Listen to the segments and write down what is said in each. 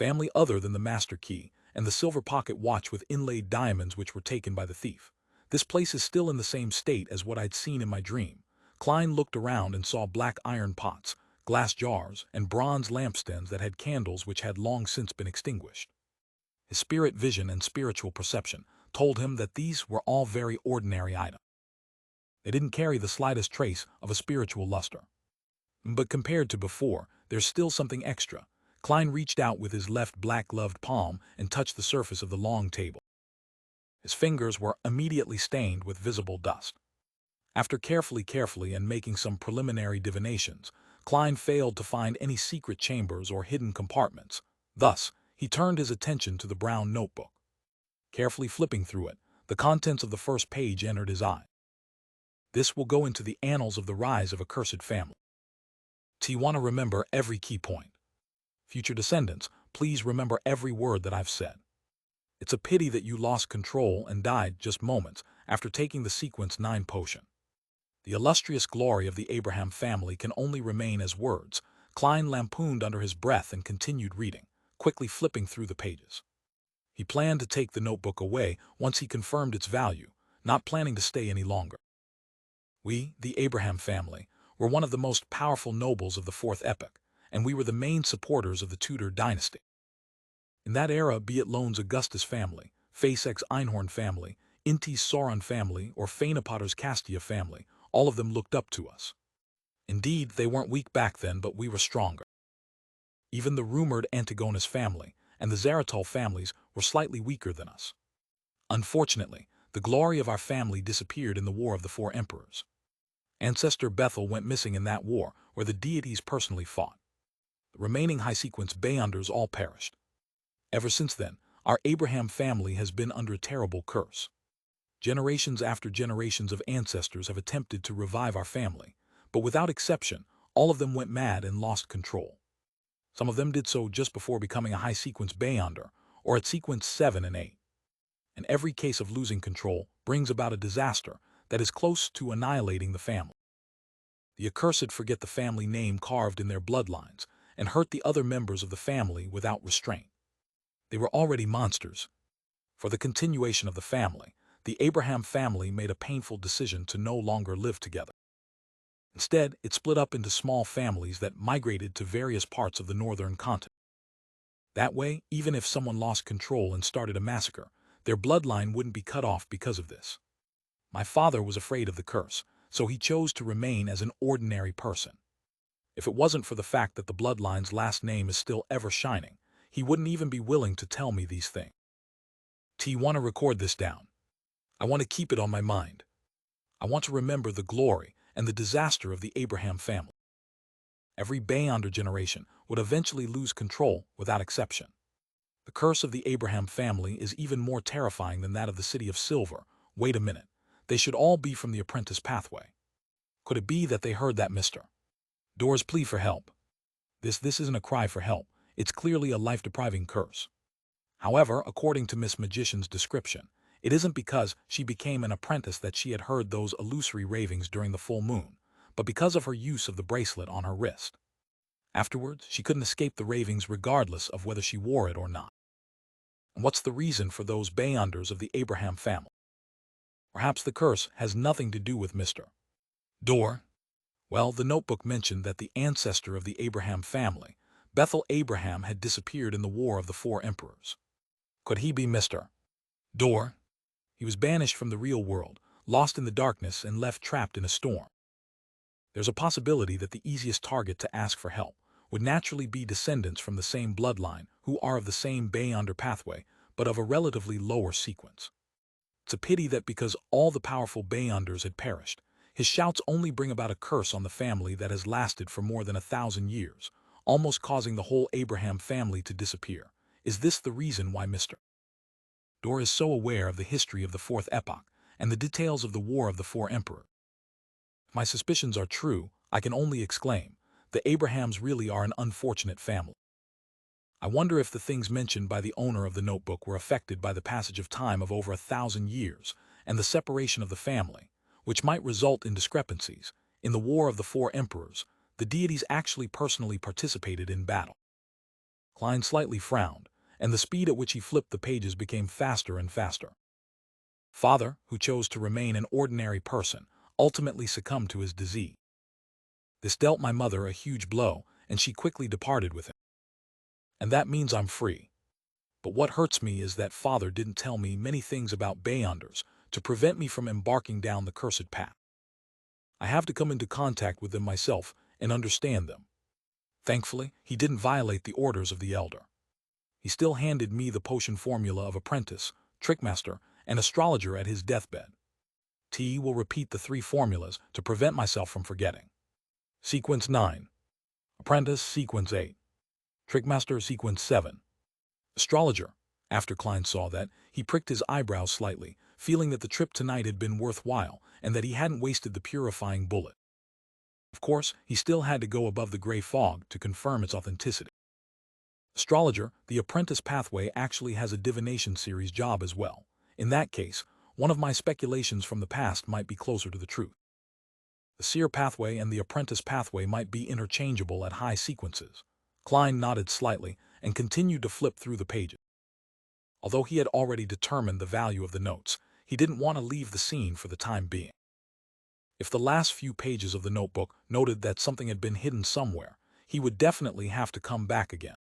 family other than the master key, and the silver pocket watch with inlaid diamonds which were taken by the thief. This place is still in the same state as what I'd seen in my dream. Klein looked around and saw black iron pots, glass jars, and bronze lampstands that had candles which had long since been extinguished. His spirit vision and spiritual perception told him that these were all very ordinary items. They didn't carry the slightest trace of a spiritual luster. But compared to before, there's still something extra. Klein reached out with his left black-gloved palm and touched the surface of the long table. His fingers were immediately stained with visible dust. After carefully and making some preliminary divinations, Klein failed to find any secret chambers or hidden compartments. Thus, he turned his attention to the brown notebook. Carefully flipping through it, the contents of the first page entered his eye. This will go into the annals of the rise of a cursed family. You want to remember every key point. Future descendants, please remember every word that I've said. It's a pity that you lost control and died just moments after taking the Sequence 9 potion. The illustrious glory of the Abraham family can only remain as words. Klein lampooned under his breath and continued reading, quickly flipping through the pages. He planned to take the notebook away once he confirmed its value, not planning to stay any longer. We, the Abraham family, were one of the most powerful nobles of the fourth epoch, and we were the main supporters of the Tudor dynasty. In that era, be it Lohn's Augustus family, Fasek's Einhorn family, Inti's Sauron family, or Phaenopater's Castia family, all of them looked up to us. Indeed, they weren't weak back then, but we were stronger. Even the rumored Antigonus family and the Zaratul families were slightly weaker than us. Unfortunately, the glory of our family disappeared in the War of the Four Emperors. Ancestor Bethel went missing in that war, where the deities personally fought. The remaining high sequence Beyonders all perished. Ever since then, our Abraham family has been under a terrible curse. Generations after generations of ancestors have attempted to revive our family, but without exception, all of them went mad and lost control. Some of them did so just before becoming a high sequence Beyonder, or at sequence 7 and 8. And every case of losing control brings about a disaster that is close to annihilating the family. The accursed forget the family name carved in their bloodlines and hurt the other members of the family without restraint. They were already monsters. For the continuation of the family, the Abraham family made a painful decision to no longer live together. Instead, it split up into small families that migrated to various parts of the northern continent. That way, even if someone lost control and started a massacre, their bloodline wouldn't be cut off because of this. My father was afraid of the curse, so he chose to remain as an ordinary person. If it wasn't for the fact that the bloodline's last name is still ever shining, he wouldn't even be willing to tell me these things. I want to record this down. I want to keep it on my mind. I want to remember the glory and the disaster of the Abraham family. Every Beyonder generation would eventually lose control without exception. The curse of the Abraham family is even more terrifying than that of the City of Silver. Wait a minute. They should all be from the apprentice pathway. Could it be that they heard that Mr. Door's plea for help? This isn't a cry for help. It's clearly a life-depriving curse. However, according to Miss Magician's description, it isn't because she became an apprentice that she had heard those illusory ravings during the full moon, but because of her use of the bracelet on her wrist. Afterwards, she couldn't escape the ravings regardless of whether she wore it or not. And what's the reason for those Beyonders of the Abraham family? Perhaps the curse has nothing to do with Mr. Door. Well, the notebook mentioned that the ancestor of the Abraham family, Bethel Abraham, had disappeared in the War of the Four Emperors. Could he be Mr. Door? He was banished from the real world, lost in the darkness, and left trapped in a storm. There's a possibility that the easiest target to ask for help would naturally be descendants from the same bloodline who are of the same Beyonder pathway, but of a relatively lower sequence. It's a pity that because all the powerful Beyonders had perished, his shouts only bring about a curse on the family that has lasted for more than 1,000 years, almost causing the whole Abraham family to disappear. Is this the reason why Mr. Door is so aware of the history of the fourth epoch and the details of the War of the Four Emperors? If my suspicions are true, I can only exclaim, the Abrahams really are an unfortunate family. I wonder if the things mentioned by the owner of the notebook were affected by the passage of time of over 1,000 years and the separation of the family, which might result in discrepancies. In the War of the Four Emperors, the deities actually personally participated in battle. Klein slightly frowned, and the speed at which he flipped the pages became faster and faster. Father, who chose to remain an ordinary person, ultimately succumbed to his disease. This dealt my mother a huge blow, and she quickly departed with him. And that means I'm free. But what hurts me is that father didn't tell me many things about Beyonders to prevent me from embarking down the cursed path. I have to come into contact with them myself and understand them. Thankfully, he didn't violate the orders of the elder. He still handed me the potion formula of apprentice, trickmaster, and astrologer at his deathbed. T will repeat the 3 formulas to prevent myself from forgetting. Sequence 9. Apprentice, Sequence 8. Trickmaster, Sequence 7. Astrologer. After Klein saw that, he pricked his eyebrows slightly, feeling that the trip tonight had been worthwhile and that he hadn't wasted the purifying bullet. Of course, he still had to go above the gray fog to confirm its authenticity. Astrologer, the apprentice pathway actually has a divination series job as well. In that case, one of my speculations from the past might be closer to the truth. The seer pathway and the apprentice pathway might be interchangeable at high sequences. Klein nodded slightly and continued to flip through the pages. Although he had already determined the value of the notes, he didn't want to leave the scene for the time being. If the last few pages of the notebook noted that something had been hidden somewhere, he would definitely have to come back again.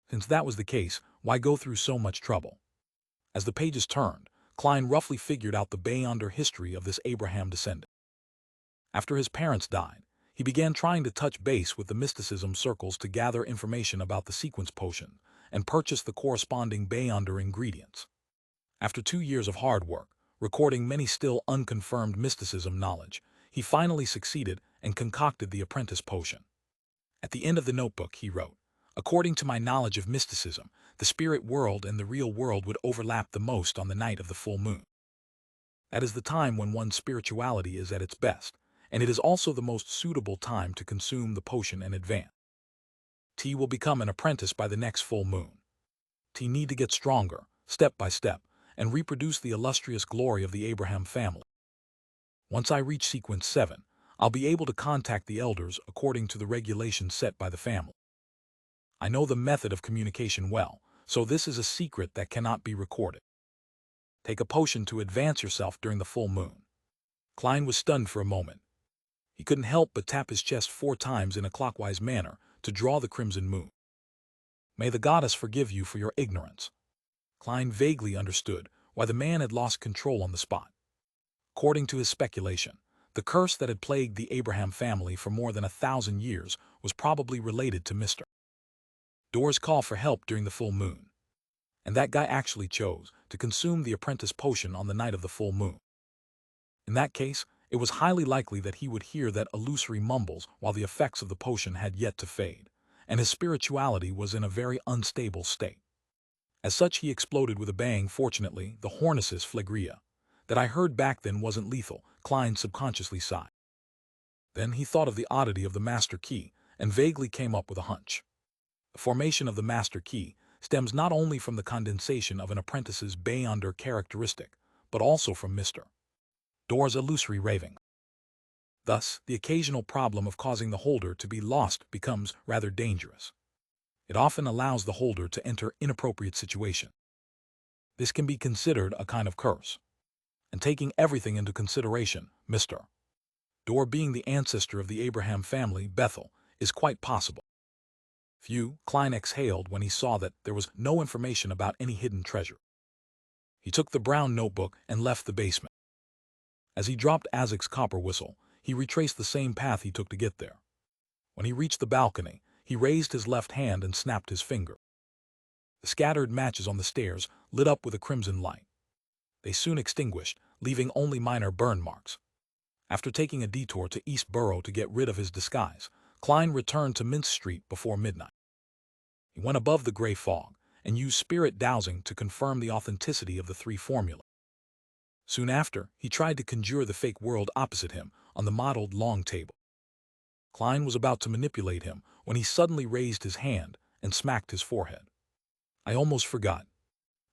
Since that was the case, why go through so much trouble? As the pages turned, Klein roughly figured out the Beyonder history of this Abraham descendant. After his parents died, he began trying to touch base with the mysticism circles to gather information about the sequence potion and purchase the corresponding Beyonder ingredients. After 2 years of hard work, recording many still unconfirmed mysticism knowledge, he finally succeeded and concocted the apprentice potion. At the end of the notebook, he wrote, "According to my knowledge of mysticism, the spirit world and the real world would overlap the most on the night of the full moon. That is the time when one's spirituality is at its best, and it is also the most suitable time to consume the potion and advance. T will become an apprentice by the next full moon. T need to get stronger, step by step, and reproduce the illustrious glory of the Abraham family. Once I reach Sequence 7, I'll be able to contact the elders according to the regulations set by the family. I know the method of communication well, so this is a secret that cannot be recorded. Take a potion to advance yourself during the full moon." Klein was stunned for a moment. He couldn't help but tap his chest 4 times in a clockwise manner to draw the crimson moon. "May the goddess forgive you for your ignorance." Klein vaguely understood why the man had lost control on the spot. According to his speculation, the curse that had plagued the Abraham family for more than 1,000 years was probably related to Mr. Door's call for help during the full moon. And that guy actually chose to consume the apprentice potion on the night of the full moon. In that case, it was highly likely that he would hear that illusory mumbles while the effects of the potion had yet to fade, and his spirituality was in a very unstable state. As such, he exploded with a bang. Fortunately, the Hornesis phlegrea that I heard back then wasn't lethal. Klein subconsciously sighed. Then he thought of the oddity of the master key and vaguely came up with a hunch. The formation of the master key stems not only from the condensation of an apprentice's Beyonder characteristic, but also from Mr. Door's illusory raving. Thus, the occasional problem of causing the holder to be lost becomes rather dangerous. It often allows the holder to enter inappropriate situations. This can be considered a kind of curse. And taking everything into consideration, Mr. Door being the ancestor of the Abraham family, Bethel, is quite possible. Phew, Klein exhaled when he saw that there was no information about any hidden treasure. He took the brown notebook and left the basement. As he dropped Azek's copper whistle, he retraced the same path he took to get there. When he reached the balcony, he raised his left hand and snapped his finger. The scattered matches on the stairs lit up with a crimson light. They soon extinguished, leaving only minor burn marks. After taking a detour to East Borough to get rid of his disguise, Klein returned to Mince Street before midnight. He went above the gray fog and used spirit dowsing to confirm the authenticity of the 3 formulas. Soon after, he tried to conjure the fake world opposite him on the modeled long table. Klein was about to manipulate him when he suddenly raised his hand and smacked his forehead. "I almost forgot.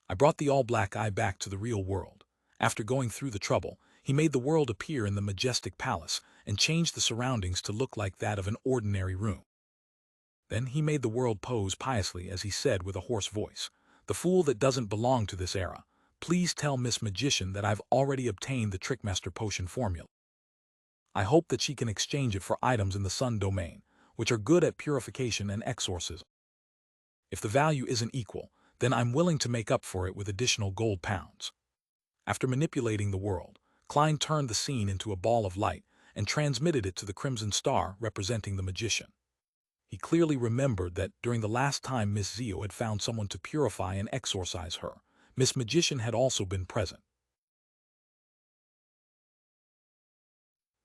I brought the all-black eye back to the real world. After going through the trouble, he made the world appear in the majestic palace and changed the surroundings to look like that of an ordinary room. Then he made the world pose piously as he said with a hoarse voice, "The fool that doesn't belong to this era. Please tell Miss Magician that I've already obtained the Trickmaster Potion formula. I hope that she can exchange it for items in the Sun domain, which are good at purification and exorcism. If the value isn't equal, then I'm willing to make up for it with additional gold pounds." After manipulating the world, Klein turned the scene into a ball of light and transmitted it to the crimson star representing the magician. He clearly remembered that during the last time Miss Zio had found someone to purify and exorcise her, Miss Magician had also been present.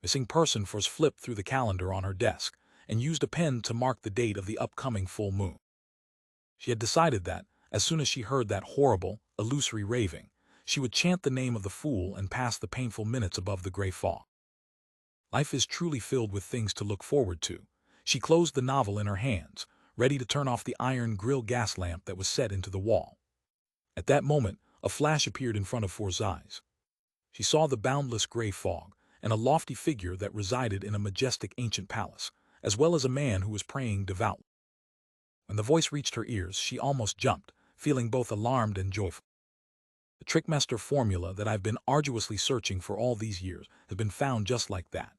Missing person first flipped through the calendar on her desk and used a pen to mark the date of the upcoming full moon. She had decided that, as soon as she heard that horrible, illusory raving, she would chant the name of the fool and pass the painful minutes above the gray fog. Life is truly filled with things to look forward to. She closed the novel in her hands, ready to turn off the iron grill gas lamp that was set into the wall. At that moment, a flash appeared in front of For's eyes. She saw the boundless gray fog and a lofty figure that resided in a majestic ancient palace, as well as a man who was praying devoutly. When the voice reached her ears, she almost jumped, feeling both alarmed and joyful. The Trickmaster formula that I've been arduously searching for all these years has been found just like that.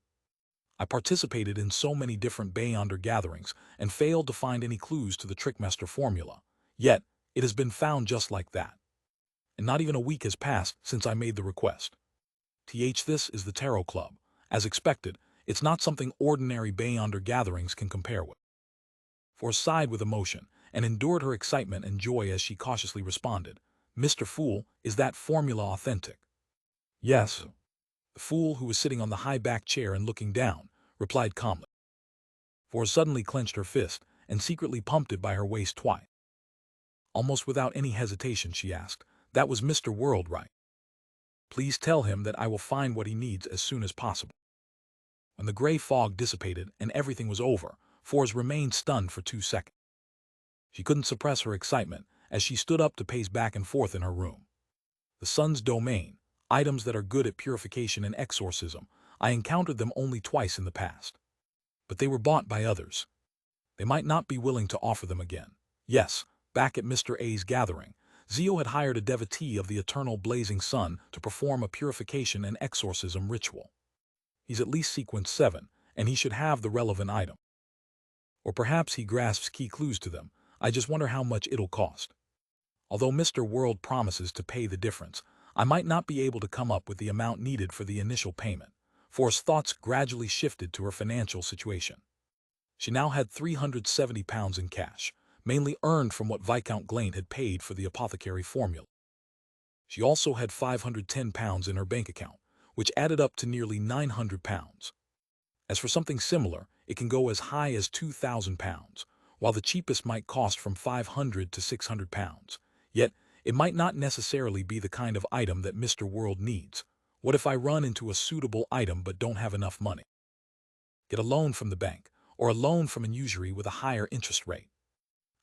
I participated in so many different Beyonder gatherings and failed to find any clues to the Trickmaster formula. Yet, it has been found just like that. And not even a week has passed since I made the request. This is the Tarot Club. As expected, it's not something ordinary Beyonder gatherings can compare with. For sighed with emotion and endured her excitement and joy as she cautiously responded, "Mr. Fool, is that formula authentic?" "Yes." The fool, who was sitting on the high-backed chair and looking down, replied calmly. For suddenly clenched her fist and secretly pumped it by her waist twice. Almost without any hesitation, she asked, "That was Mr. World, right? Please tell him that I will find what he needs as soon as possible." When the gray fog dissipated and everything was over, Forbes remained stunned for 2 seconds. She couldn't suppress her excitement as she stood up to pace back and forth in her room. The Sun's domain, items that are good at purification and exorcism, I encountered them only twice in the past. But they were bought by others. They might not be willing to offer them again. Yes, back at Mr. A's gathering, Zio had hired a devotee of the eternal blazing sun to perform a purification and exorcism ritual. He's at least sequence 7, and he should have the relevant item. Or perhaps he grasps key clues to them. I just wonder how much it'll cost. Although Mr. World promises to pay the difference, I might not be able to come up with the amount needed for the initial payment. For's thoughts gradually shifted to her financial situation. She now had £370 in cash, mainly earned from what Viscount Glaint had paid for the apothecary formula. She also had £510 in her bank account, which added up to nearly £900. As for something similar, it can go as high as £2,000, while the cheapest might cost from £500 to £600. Yet, it might not necessarily be the kind of item that Mr. World needs. What if I run into a suitable item but don't have enough money? Get a loan from the bank, or a loan from an usury with a higher interest rate.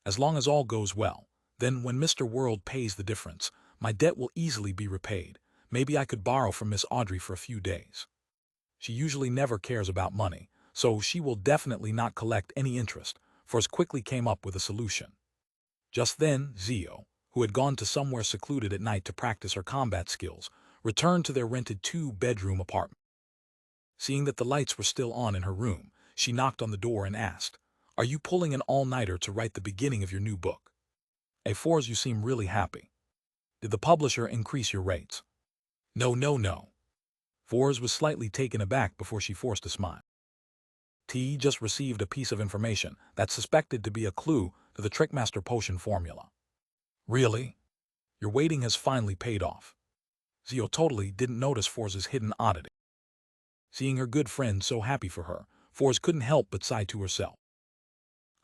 As long as all goes well, then when Mr. World pays the difference, my debt will easily be repaid. Maybe I could borrow from Miss Audrey for a few days. She usually never cares about money, so she will definitely not collect any interest. Force quickly came up with a solution. Just then, Zio, who had gone to somewhere secluded at night to practice her combat skills, returned to their rented 2-bedroom apartment. Seeing that the lights were still on in her room, she knocked on the door and asked, "Are you pulling an all-nighter to write the beginning of your new book? Force, you seem really happy. Did the publisher increase your rates?" No. Force was slightly taken aback before she forced a smile. T just received a piece of information that's suspected to be a clue to the Trickmaster Potion formula. Really? Your waiting has finally paid off. Zio totally didn't notice Force's hidden oddity. Seeing her good friend so happy for her, Force couldn't help but sigh to herself.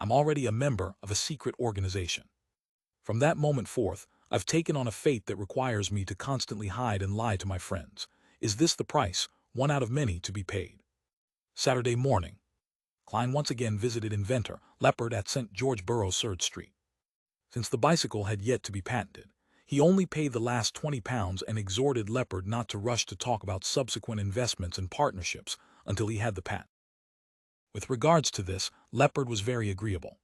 I'm already a member of a secret organization. From that moment forth, I've taken on a fate that requires me to constantly hide and lie to my friends. Is this the price, one out of many, to be paid? Saturday morning. Klein once again visited inventor Leopard at St. George Burroughs 3rd Street. Since the bicycle had yet to be patented, he only paid the last £20 and exhorted Leopard not to rush to talk about subsequent investments and partnerships until he had the patent. With regards to this, Leopard was very agreeable.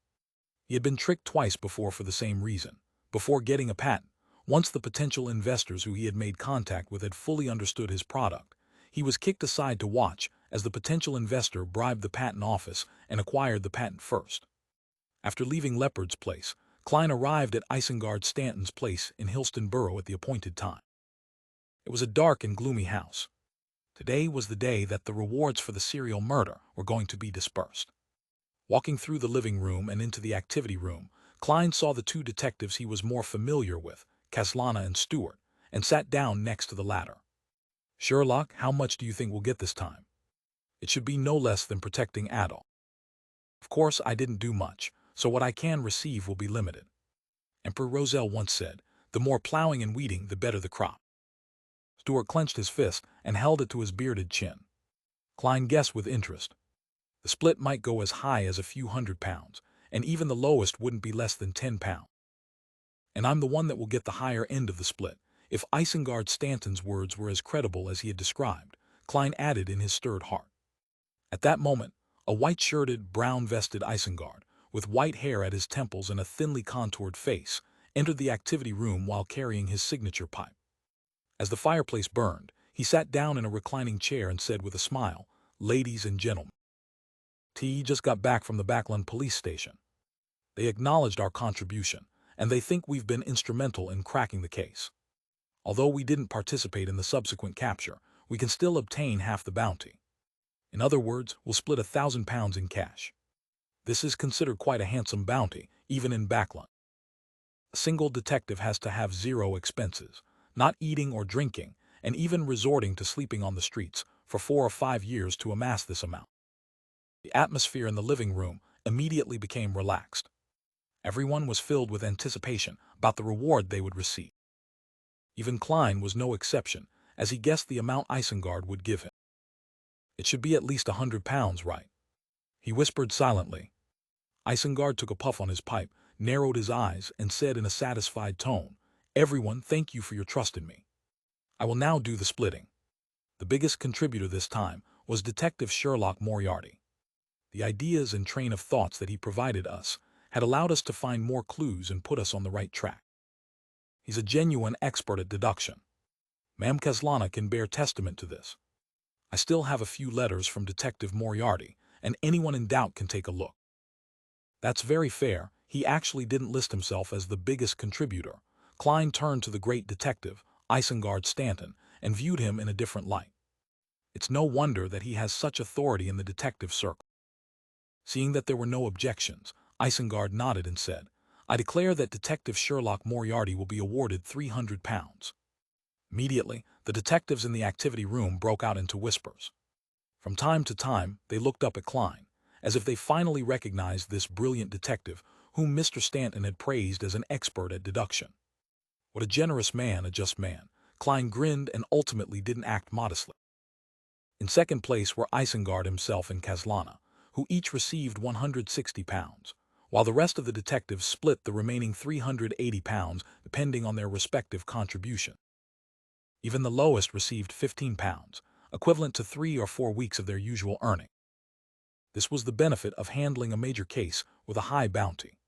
He had been tricked twice before for the same reason. Before getting a patent, once the potential investors who he had made contact with had fully understood his product, he was kicked aside to watch as the potential investor bribed the patent office and acquired the patent first. After leaving Leopard's place, Klein arrived at Isengard Stanton's place in Hillston Borough at the appointed time. It was a dark and gloomy house. Today was the day that the rewards for the serial murder were going to be dispersed. Walking through the living room and into the activity room, Klein saw the two detectives he was more familiar with, Caslana and Stewart, and sat down next to the latter. "Sherlock, how much do you think we'll get this time?" "It should be no less than protecting Adol. Of course, I didn't do much, so what I can receive will be limited. Emperor Roselle once said, 'The more plowing and weeding, the better the crop.'" Stewart clenched his fist and held it to his bearded chin. Klein guessed with interest. The split might go as high as a few £100, and even the lowest wouldn't be less than £10. "And I'm the one that will get the higher end of the split." If Isengard Stanton's words were as credible as he had described, Klein added in his stirred heart. At that moment, a white-shirted, brown-vested Isengard, with white hair at his temples and a thinly contoured face, entered the activity room while carrying his signature pipe. As the fireplace burned, he sat down in a reclining chair and said with a smile, "Ladies and gentlemen, T just got back from the Backland police station. They acknowledged our contribution, and they think we've been instrumental in cracking the case. Although we didn't participate in the subsequent capture, we can still obtain half the bounty. In other words, we'll split £1,000 in cash. This is considered quite a handsome bounty, even in Backland. A single detective has to have zero expenses, not eating or drinking, and even resorting to sleeping on the streets for 4 or 5 years to amass this amount." The atmosphere in the living room immediately became relaxed. Everyone was filled with anticipation about the reward they would receive. Even Klein was no exception, as he guessed the amount Isengard would give him. "It should be at least £100, right?" he whispered silently. Isengard took a puff on his pipe, narrowed his eyes, and said in a satisfied tone, "Everyone, thank you for your trust in me. I will now do the splitting." The biggest contributor this time was Detective Sherlock Moriarty. The ideas and train of thoughts that he provided us had allowed us to find more clues and put us on the right track. He's a genuine expert at deduction. Ma'am Caslana can bear testament to this. I still have a few letters from Detective Moriarty, and anyone in doubt can take a look. That's very fair. He actually didn't list himself as the biggest contributor. Klein turned to the great detective, Isengard Stanton, and viewed him in a different light. It's no wonder that he has such authority in the detective circle. Seeing that there were no objections, Isengard nodded and said, "I declare that Detective Sherlock Moriarty will be awarded £300. Immediately, the detectives in the activity room broke out into whispers. From time to time, they looked up at Klein, as if they finally recognized this brilliant detective whom Mr. Stanton had praised as an expert at deduction. What a generous man, a just man. Klein grinned and ultimately didn't act modestly. In second place were Isengard himself and Caslana, who each received £160, while the rest of the detectives split the remaining £380 depending on their respective contribution. Even the lowest received £15, equivalent to 3 or 4 weeks of their usual earning. This was the benefit of handling a major case with a high bounty.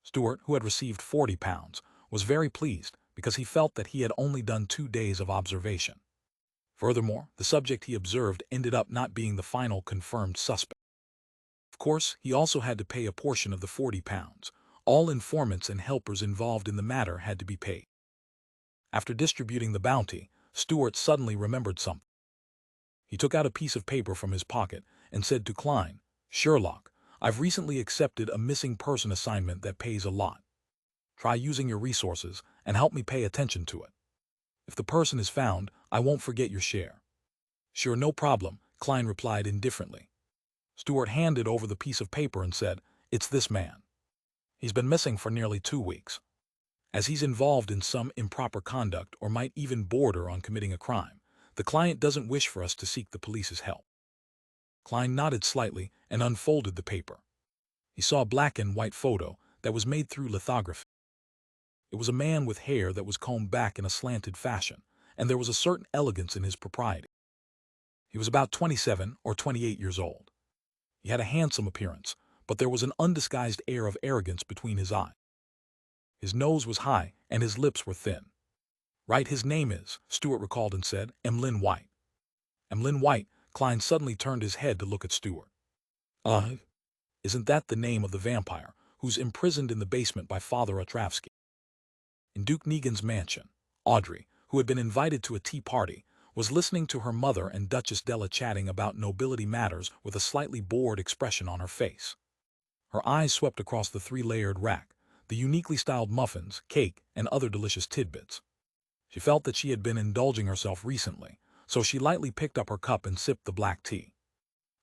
Stewart, who had received £40, was very pleased because he felt that he had only done 2 days of observation. Furthermore, the subject he observed ended up not being the final confirmed suspect. Of course, he also had to pay a portion of the £40. All informants and helpers involved in the matter had to be paid. After distributing the bounty, Stewart suddenly remembered something. He took out a piece of paper from his pocket and said to Klein, "Sherlock, I've recently accepted a missing person assignment that pays a lot. Try using your resources and help me pay attention to it. If the person is found, I won't forget your share." "Sure, no problem," Klein replied indifferently. Stewart handed over the piece of paper and said, "It's this man. He's been missing for nearly 2 weeks. As he's involved in some improper conduct or might even border on committing a crime, the client doesn't wish for us to seek the police's help." Klein nodded slightly and unfolded the paper. He saw a black and white photo that was made through lithography. It was a man with hair that was combed back in a slanted fashion, and there was a certain elegance in his propriety. He was about 27 or 28 years old. He had a handsome appearance, but there was an undisguised air of arrogance between his eyes. His nose was high, and his lips were thin. "Right, his name is," Stewart recalled and said, "Emlyn White." Emlyn White. Klein suddenly turned his head to look at Stewart. Isn't that the name of the vampire who's imprisoned in the basement by Father Otravsky?" In Duke Negan's mansion, Audrey, who had been invited to a tea party, was listening to her mother and Duchess Della chatting about nobility matters with a slightly bored expression on her face. Her eyes swept across the three-layered rack, the uniquely styled muffins, cake, and other delicious tidbits. She felt that she had been indulging herself recently, so she lightly picked up her cup and sipped the black tea.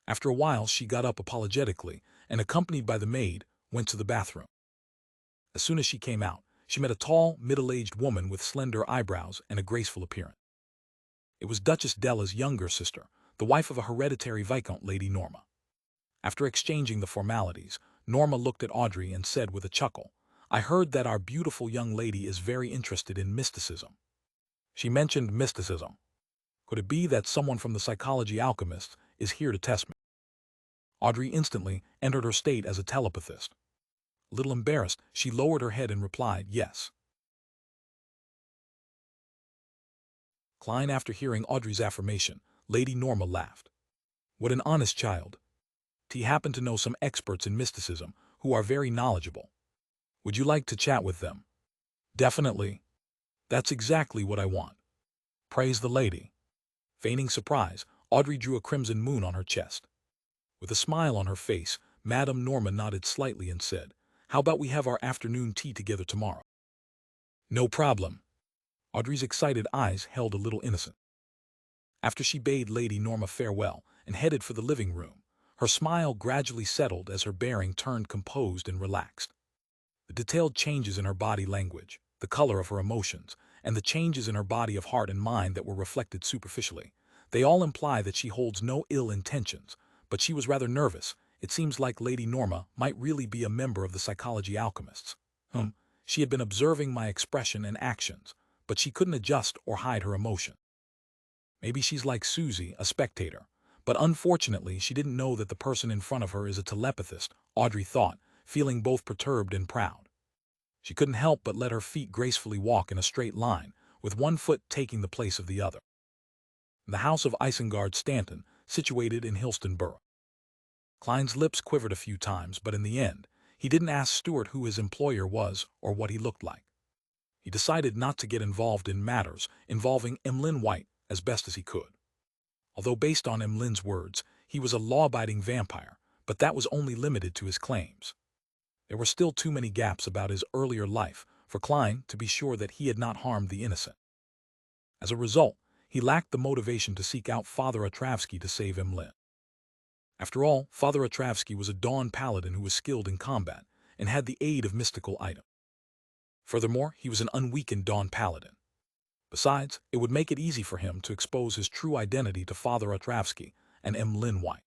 After a while, she got up apologetically and, accompanied by the maid, went to the bathroom. As soon as she came out, she met a tall, middle-aged woman with slender eyebrows and a graceful appearance. It was Duchess Della's younger sister, the wife of a hereditary Viscount, Lady Norma. After exchanging the formalities, Norma looked at Audrey and said with a chuckle, "I heard that our beautiful young lady is very interested in mysticism." She mentioned mysticism. Could it be that someone from the psychology alchemists is here to test me? Audrey instantly entered her state as a telepathist. A little embarrassed, she lowered her head and replied, "Yes." Klein, after hearing Audrey's affirmation, Lady Norma laughed. "What an honest child. He happened to know some experts in mysticism who are very knowledgeable. Would you like to chat with them?" "Definitely. That's exactly what I want." Praise the lady. Feigning surprise, Audrey drew a crimson moon on her chest. With a smile on her face, Madame Norma nodded slightly and said, "How about we have our afternoon tea together tomorrow?" "No problem." Audrey's excited eyes held a little innocent. After she bade Lady Norma farewell and headed for the living room, her smile gradually settled as her bearing turned composed and relaxed. The detailed changes in her body language, the color of her emotions, and the changes in her body of heart and mind that were reflected superficially, they all imply that she holds no ill intentions, but she was rather nervous. It seems like Lady Norma might really be a member of the psychology alchemists. She had been observing my expression and actions, but she couldn't adjust or hide her emotion. Maybe she's like Susie, a spectator, but unfortunately she didn't know that the person in front of her is a telepathist, Audrey thought, feeling both perturbed and proud. She couldn't help but let her feet gracefully walk in a straight line, with one foot taking the place of the other. The house of Isengard Stanton, situated in Hillston Borough. Klein's lips quivered a few times, but in the end, he didn't ask Stewart who his employer was or what he looked like. He decided not to get involved in matters involving Emlyn White as best as he could. Although based on Emlyn's words, he was a law-abiding vampire, but that was only limited to his claims. There were still too many gaps about his earlier life for Klein to be sure that he had not harmed the innocent. As a result, he lacked the motivation to seek out Father Otravsky to save Emlyn. After all, Father Otravsky was a Dawn paladin who was skilled in combat and had the aid of mystical items. Furthermore, he was an unweakened Dawn paladin. Besides, it would make it easy for him to expose his true identity to Father Otravsky and Emlyn White.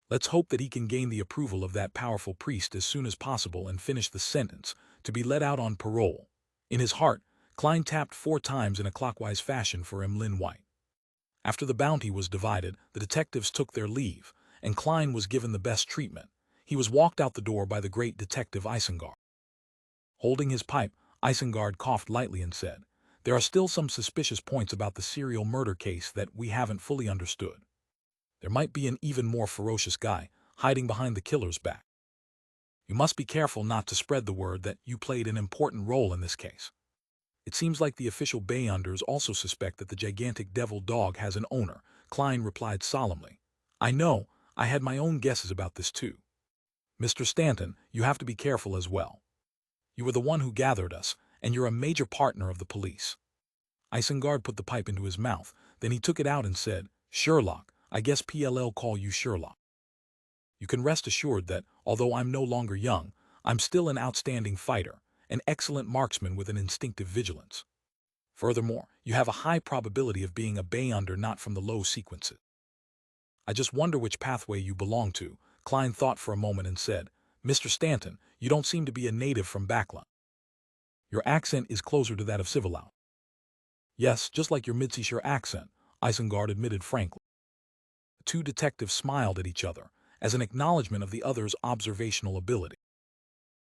Let's hope that he can gain the approval of that powerful priest as soon as possible and finish the sentence to be let out on parole. In his heart, Klein tapped 4 times in a clockwise fashion for Emlyn White. After the bounty was divided, the detectives took their leave, and Klein was given the best treatment. He was walked out the door by the great detective Isengard. Holding his pipe, Isengard coughed lightly and said, "There are still some suspicious points about the serial murder case that we haven't fully understood. There might be an even more ferocious guy hiding behind the killer's back. You must be careful not to spread the word that you played an important role in this case. It seems like the official Bayunders also suspect that the gigantic devil dog has an owner," Klein replied solemnly. "I know, I had my own guesses about this too. Mr. Stanton, you have to be careful as well. You were the one who gathered us, and you're a major partner of the police." Isengard put the pipe into his mouth, then he took it out and said, "Sherlock, I guess PLL call you Sherlock. You can rest assured that, although I'm no longer young, I'm still an outstanding fighter, an excellent marksman with an instinctive vigilance. Furthermore, you have a high probability of being a Bayunder not from the low sequences. I just wonder which pathway you belong to." Klein thought for a moment and said, "Mr. Stanton, you don't seem to be a native from Backlund. Your accent is closer to that of Civilau." "Yes, just like your Midseashire accent," Isengard admitted frankly. The two detectives smiled at each other, as an acknowledgement of the other's observational ability.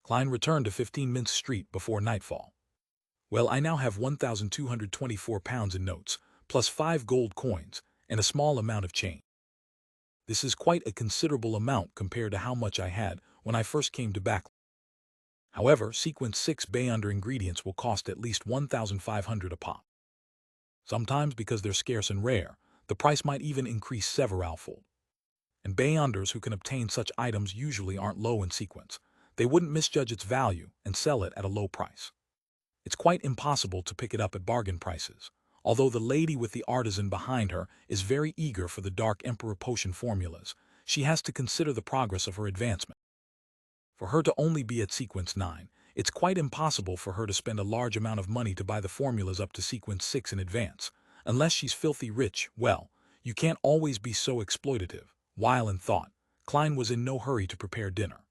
Klein returned to 15 Mince Street before nightfall. Well, I now have 1,224 pounds in notes, plus 5 gold coins, and a small amount of change. This is quite a considerable amount compared to how much I had when I first came to Back. However, sequence 6 Bayonder ingredients will cost at least 1,500 a pop. Sometimes, because they're scarce and rare, the price might even increase severalfold. And Bayonders who can obtain such items usually aren't low in sequence. They wouldn't misjudge its value and sell it at a low price. It's quite impossible to pick it up at bargain prices, although the lady with the artisan behind her is very eager for the Dark Emperor potion formulas. She has to consider the progress of her advancement. For her to only be at sequence 9, it's quite impossible for her to spend a large amount of money to buy the formulas up to sequence 6 in advance. Unless she's filthy rich, well, you can't always be so exploitative. While in thought, Klein was in no hurry to prepare dinner.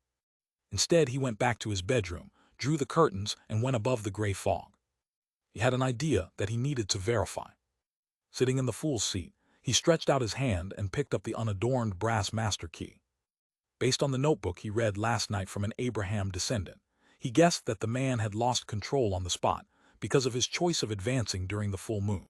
Instead, he went back to his bedroom, drew the curtains, and went above the gray fog. He had an idea that he needed to verify. Sitting in the fool's seat, he stretched out his hand and picked up the unadorned brass master key. Based on the notebook he read last night from an Abraham descendant, he guessed that the man had lost control on the spot because of his choice of advancing during the full moon.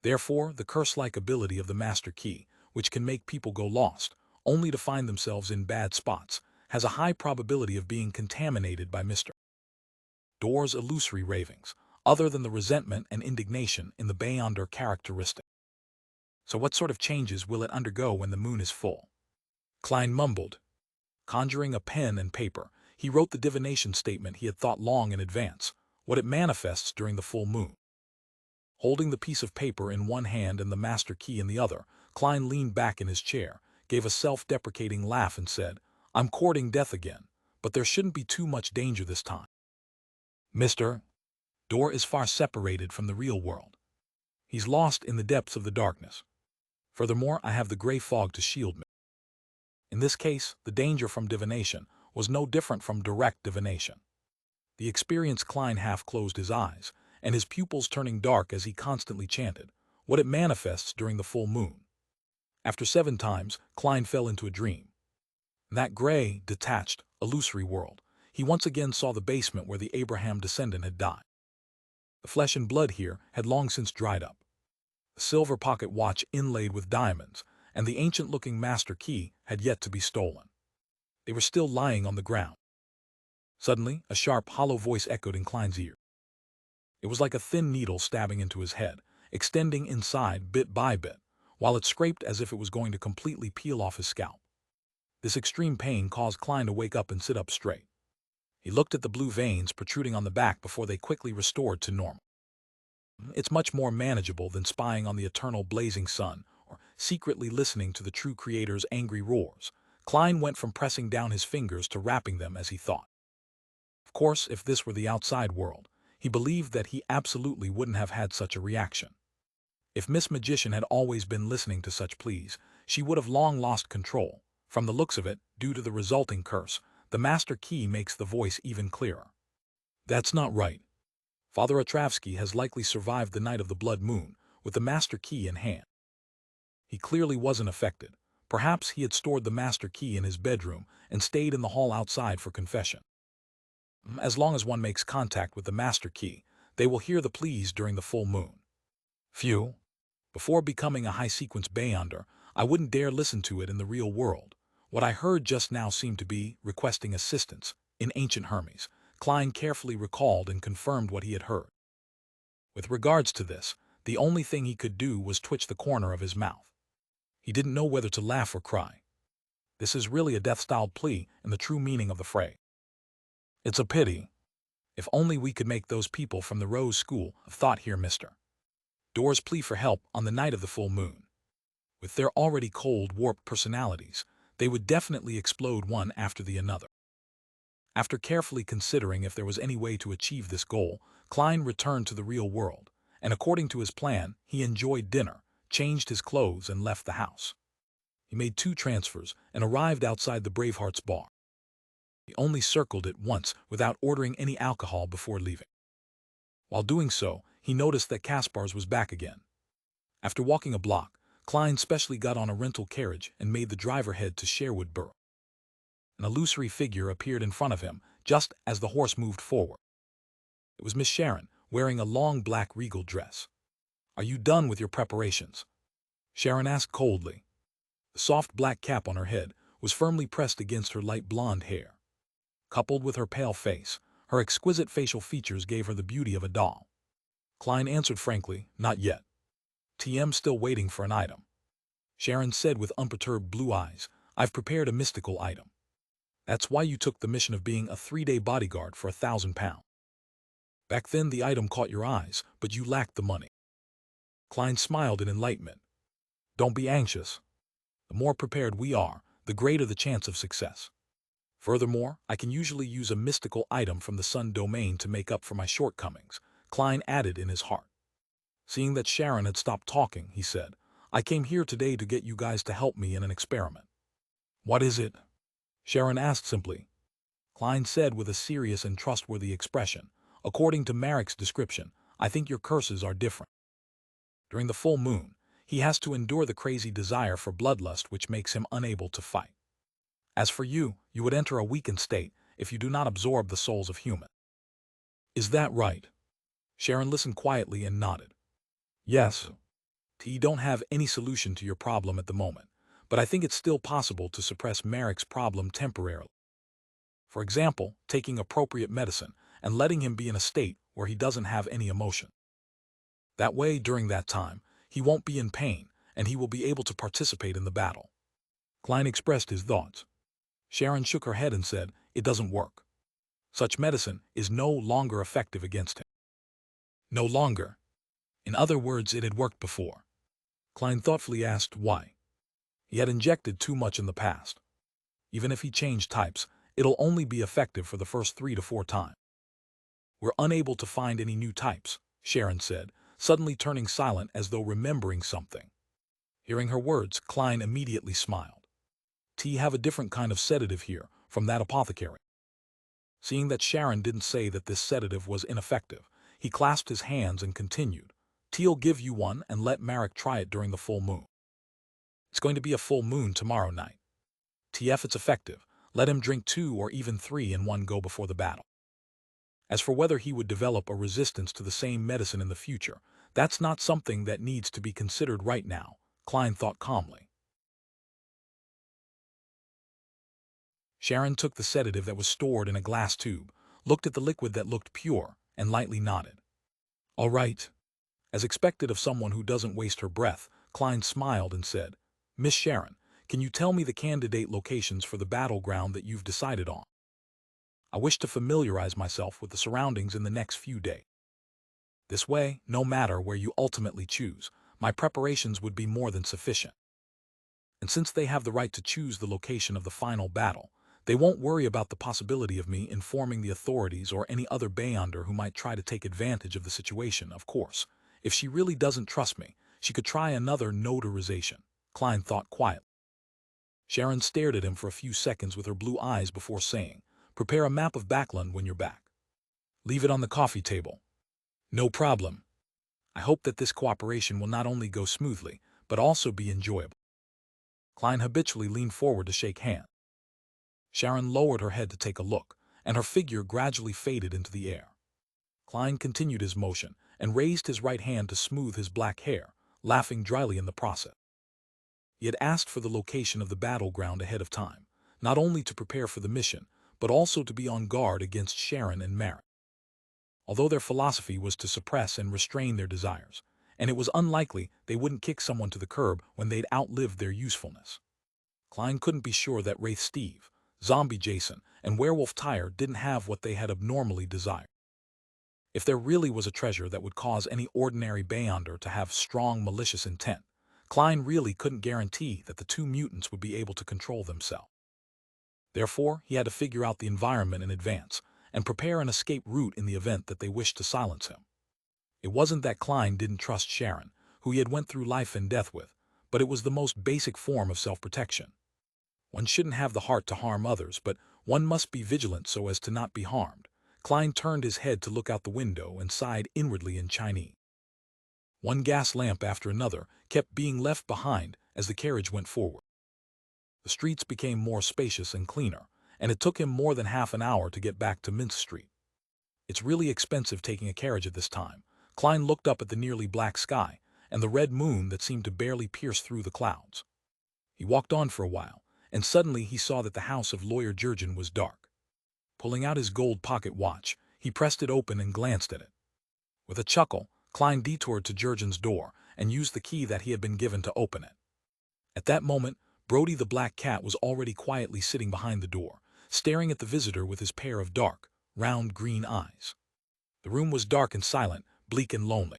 Therefore, the curse-like ability of the master key, which can make people go lost, only to find themselves in bad spots, has a high probability of being contaminated by Mr. Door's illusory ravings, other than the resentment and indignation in the Bayonder characteristic. So what sort of changes will it undergo when the moon is full? Klein mumbled. Conjuring a pen and paper, he wrote the divination statement he had thought long in advance, what it manifests during the full moon. Holding the piece of paper in one hand and the master key in the other, Klein leaned back in his chair, gave a self-deprecating laugh and said, "I'm courting death again, but there shouldn't be too much danger this time. Mr. Door is far separated from the real world. He's lost in the depths of the darkness. Furthermore, I have the gray fog to shield me." In this case, the danger from divination was no different from direct divination. The experienced Klein half closed his eyes, and his pupils turning dark as he constantly chanted, what it manifests during the full moon. After 7 times, Klein fell into a dream. In that gray, detached, illusory world, he once again saw the basement where the Abraham descendant had died. The flesh and blood here had long since dried up. The silver pocket watch inlaid with diamonds, and the ancient-looking master key had yet to be stolen. They were still lying on the ground. Suddenly, a sharp, hollow voice echoed in Klein's ear. It was like a thin needle stabbing into his head, extending inside bit by bit, while it scraped as if it was going to completely peel off his scalp. This extreme pain caused Klein to wake up and sit up straight. He looked at the blue veins protruding on the back before they quickly restored to normal. It's much more manageable than spying on the eternal blazing sun or secretly listening to the true creator's angry roars. Klein went from pressing down his fingers to rapping them as he thought. Of course, if this were the outside world, he believed that he absolutely wouldn't have had such a reaction. If Miss Magician had always been listening to such pleas, she would have long lost control. From the looks of it, due to the resulting curse, the master key makes the voice even clearer. That's not right. Father Otravsky has likely survived the night of the blood moon, with the master key in hand. He clearly wasn't affected. Perhaps he had stored the master key in his bedroom and stayed in the hall outside for confession. As long as one makes contact with the master key, they will hear the pleas during the full moon. Phew. Before becoming a high-sequence Bayonder, I wouldn't dare listen to it in the real world. What I heard just now seemed to be requesting assistance in ancient Hermes. Klein carefully recalled and confirmed what he had heard. With regards to this, the only thing he could do was twitch the corner of his mouth. He didn't know whether to laugh or cry. This is really a death-styled plea in the true meaning of the phrase. It's a pity. If only we could make those people from the Rose School of Thought hear Mr. Door's plea for help on the night of the full moon. With their already cold, warped personalities, they would definitely explode one after the another. After carefully considering if there was any way to achieve this goal, Klein returned to the real world, and according to his plan, he enjoyed dinner, changed his clothes, and left the house. He made 2 transfers and arrived outside the Bravehearts bar. He only circled it once without ordering any alcohol before leaving. While doing so, he noticed that Kaspar's was back again. After walking a block, Klein specially got on a rental carriage and made the driver head to Sherwood Borough. An illusory figure appeared in front of him just as the horse moved forward. It was Miss Sharon, wearing a long black regal dress. "Are you done with your preparations?" Sharon asked coldly. The soft black cap on her head was firmly pressed against her light blonde hair. Coupled with her pale face, her exquisite facial features gave her the beauty of a doll. Klein answered frankly, "Not yet. TM's still waiting for an item." Sharon said with unperturbed blue eyes, "I've prepared a mystical item. That's why you took the mission of being a 3-day bodyguard for £1,000. Back then the item caught your eyes, but you lacked the money." Klein smiled in enlightenment. "Don't be anxious. The more prepared we are, the greater the chance of success. Furthermore, I can usually use a mystical item from the Sun domain to make up for my shortcomings," Klein added in his heart. Seeing that Sharon had stopped talking, he said, "I came here today to get you guys to help me in an experiment." "What is it?" Sharon asked simply. Klein said with a serious and trustworthy expression, "According to Marek's description, I think your curses are different. During the full moon, he has to endure the crazy desire for bloodlust which makes him unable to fight. As for you, you would enter a weakened state if you do not absorb the souls of humans." "Is that right?" Sharon listened quietly and nodded. "Yes. You don't have any solution to your problem at the moment, but I think it's still possible to suppress Marek's problem temporarily. For example, taking appropriate medicine and letting him be in a state where he doesn't have any emotion. That way, during that time, he won't be in pain and he will be able to participate in the battle." Klein expressed his thoughts. Sharon shook her head and said, "It doesn't work. Such medicine is no longer effective against him." "No longer?" In other words, it had worked before. Klein thoughtfully asked why. He had injected too much in the past. Even if he changed types, it'll only be effective for the first 3 to 4 times. "We're unable to find any new types," Sharon said, suddenly turning silent as though remembering something. Hearing her words, Klein immediately smiled. "Have a different kind of sedative here from that apothecary." Seeing that Sharon didn't say that this sedative was ineffective, he clasped his hands and continued, "T'll give you one and let Marek try it during the full moon. It's going to be a full moon tomorrow night. If it's effective, let him drink 2 or even 3 in one go before the battle. As for whether he would develop a resistance to the same medicine in the future, that's not something that needs to be considered right now," Klein thought calmly. Sharon took the sedative that was stored in a glass tube, looked at the liquid that looked pure, and lightly nodded. "All right." As expected of someone who doesn't waste her breath, Klein smiled and said, "Miss Sharon, can you tell me the candidate locations for the battleground that you've decided on? I wish to familiarize myself with the surroundings in the next few days. This way, no matter where you ultimately choose, my preparations would be more than sufficient. And since they have the right to choose the location of the final battle, they won't worry about the possibility of me informing the authorities or any other Beyonder who might try to take advantage of the situation. Of course, if she really doesn't trust me, she could try another notarization," Klein thought quietly. Sharon stared at him for a few seconds with her blue eyes before saying, "Prepare a map of Backland when you're back. Leave it on the coffee table." "No problem. I hope that this cooperation will not only go smoothly, but also be enjoyable." Klein habitually leaned forward to shake hands. Sharon lowered her head to take a look, and her figure gradually faded into the air. Klein continued his motion and raised his right hand to smooth his black hair, laughing dryly in the process. He had asked for the location of the battleground ahead of time, not only to prepare for the mission, but also to be on guard against Sharon and Marek. Although their philosophy was to suppress and restrain their desires, and it was unlikely they wouldn't kick someone to the curb when they'd outlived their usefulness. Klein couldn't be sure that Wraith Steve, Zombie Jason, and Werewolf Tyre didn't have what they had abnormally desired. If there really was a treasure that would cause any ordinary Beyonder to have strong malicious intent, Klein really couldn't guarantee that the 2 mutants would be able to control themselves. Therefore, he had to figure out the environment in advance and prepare an escape route in the event that they wished to silence him. It wasn't that Klein didn't trust Sharon, who he had went through life and death with, but it was the most basic form of self-protection. One shouldn't have the heart to harm others, but one must be vigilant so as to not be harmed. Klein turned his head to look out the window and sighed inwardly in Chinese. One gas lamp after another kept being left behind as the carriage went forward. The streets became more spacious and cleaner, and it took him more than half an hour to get back to Minsk Street. It's really expensive taking a carriage at this time. Klein looked up at the nearly black sky and the red moon that seemed to barely pierce through the clouds. He walked on for a while, and suddenly he saw that the house of Lawyer Jurgen was dark. Pulling out his gold pocket watch, he pressed it open and glanced at it. With a chuckle, Klein detoured to Jurgen's door and used the key that he had been given to open it. At that moment, Brody the black cat was already quietly sitting behind the door, staring at the visitor with his pair of dark, round green eyes. The room was dark and silent, bleak and lonely.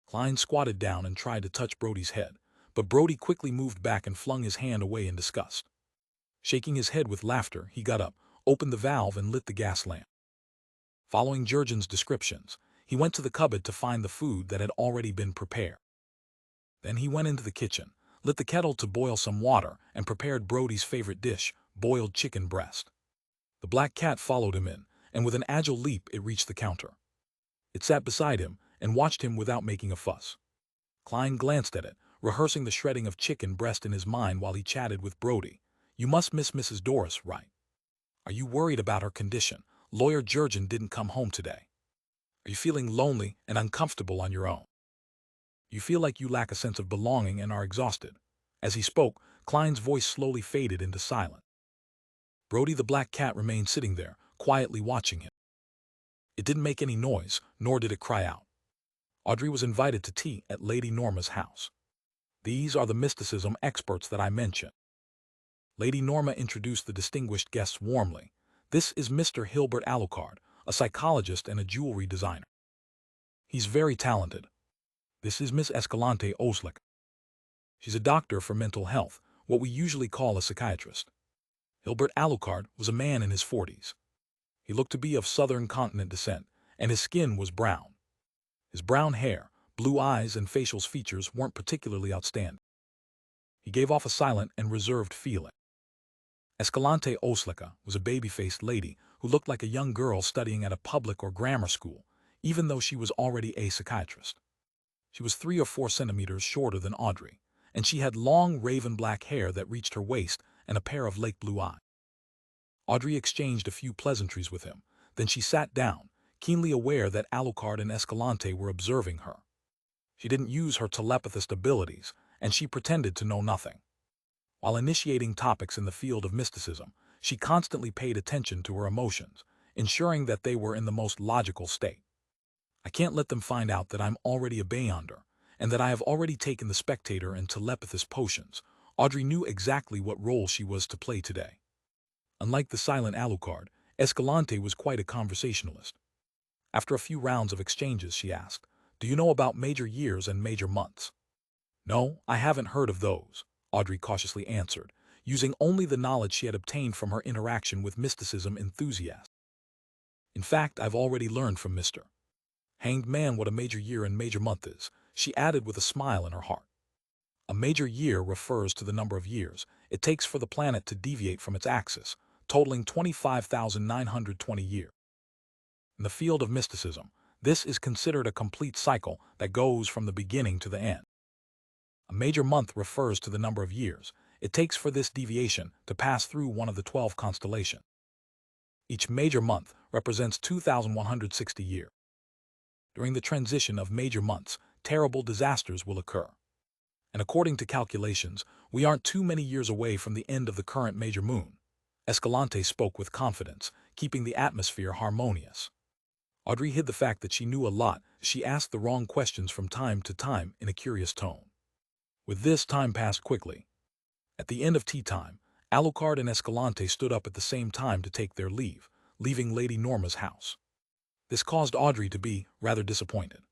Klein squatted down and tried to touch Brody's head, but Brody quickly moved back and flung his hand away in disgust. Shaking his head with laughter, he got up, opened the valve and lit the gas lamp. Following Jurgen's descriptions, he went to the cupboard to find the food that had already been prepared. Then he went into the kitchen, lit the kettle to boil some water, and prepared Brody's favorite dish, boiled chicken breast. The black cat followed him in, and with an agile leap it reached the counter. It sat beside him and watched him without making a fuss. Klein glanced at it, rehearsing the shredding of chicken breast in his mind while he chatted with Brody. "You must miss Mrs. Doris, right? Are you worried about her condition? Lawyer Jurgen didn't come home today. Are you feeling lonely and uncomfortable on your own? You feel like you lack a sense of belonging and are exhausted." As he spoke, Klein's voice slowly faded into silence. Brody the black cat remained sitting there, quietly watching him. It didn't make any noise, nor did it cry out. Audrey was invited to tea at Lady Norma's house. These are the mysticism experts that I mentioned. Lady Norma introduced the distinguished guests warmly. "This is Mr. Hilbert Alucard, a psychologist and a jewelry designer. He's very talented. This is Miss Escalante Oslick. She's a doctor for mental health, what we usually call a psychiatrist." Hilbert Alucard was a man in his 40s. He looked to be of southern continent descent, and his skin was brown. His brown hair, blue eyes, and facial features weren't particularly outstanding. He gave off a silent and reserved feeling. Escalante Oslica was a baby-faced lady who looked like a young girl studying at a public or grammar school, even though she was already a psychiatrist. She was 3 or 4 centimeters shorter than Audrey, and she had long raven black hair that reached her waist and a pair of lake blue eyes. Audrey exchanged a few pleasantries with him, then she sat down, keenly aware that Alucard and Escalante were observing her. She didn't use her telepathist abilities, and she pretended to know nothing. While initiating topics in the field of mysticism, she constantly paid attention to her emotions, ensuring that they were in the most logical state. "I can't let them find out that I'm already a Beyonder, and that I have already taken the spectator and telepathist potions." Audrey knew exactly what role she was to play today. Unlike the silent Alucard, Escalante was quite a conversationalist. After a few rounds of exchanges, she asked, "Do you know about major years and major months?" "No, I haven't heard of those," Audrey cautiously answered, using only the knowledge she had obtained from her interaction with mysticism enthusiasts. "In fact, I've already learned from Mr. Hanged Man what a major year and major month is," she added with a smile in her heart. A major year refers to the number of years it takes for the planet to deviate from its axis, totaling 25,920 years. In the field of mysticism, this is considered a complete cycle that goes from the beginning to the end. A major month refers to the number of years it takes for this deviation to pass through one of the 12 constellations. Each major month represents 2,160 years. During the transition of major months, terrible disasters will occur. And according to calculations, we aren't too many years away from the end of the current major moon. Escalante spoke with confidence, keeping the atmosphere harmonious. Audrey hid the fact that she knew a lot. She asked the wrong questions from time to time in a curious tone. With this, time passed quickly. At the end of tea time, Alucard and Escalante stood up at the same time to take their leave, leaving Lady Norma's house. This caused Audrey to be rather disappointed.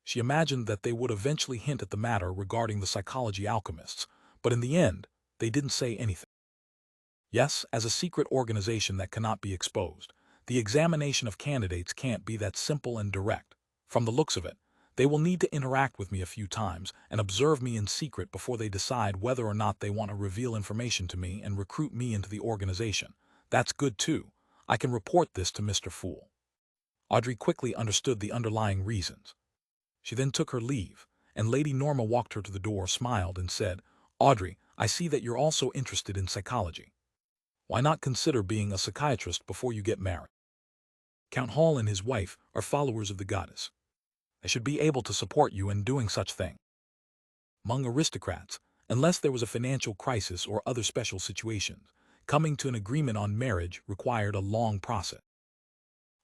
She imagined that they would eventually hint at the matter regarding the psychology alchemists, but in the end, they didn't say anything. Yes, as a secret organization that cannot be exposed, the examination of candidates can't be that simple and direct. From the looks of it, they will need to interact with me a few times and observe me in secret before they decide whether or not they want to reveal information to me and recruit me into the organization. That's good too. I can report this to Mr. Fool. Audrey quickly understood the underlying reasons. She then took her leave, and Lady Norma walked her to the door, smiled, and said, "Audrey, I see that you're also interested in psychology. Why not consider being a psychiatrist before you get married? Count Hall and his wife are followers of the goddess. They should be able to support you in doing such thing." Among aristocrats, unless there was a financial crisis or other special situations, coming to an agreement on marriage required a long process.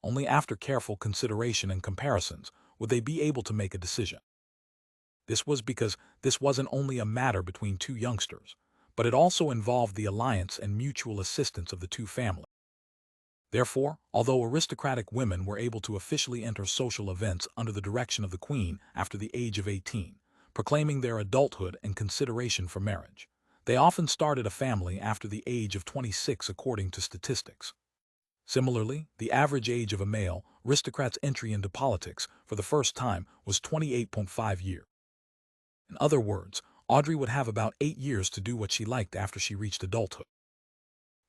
Only after careful consideration and comparisons would they be able to make a decision. This was because this wasn't only a matter between two youngsters, but it also involved the alliance and mutual assistance of the two families. Therefore, although aristocratic women were able to officially enter social events under the direction of the Queen after the age of 18, proclaiming their adulthood and consideration for marriage, they often started a family after the age of 26 according to statistics. Similarly, the average age of a male aristocrat's entry into politics for the first time was 28.5 years. In other words, Audrey would have about 8 years to do what she liked after she reached adulthood.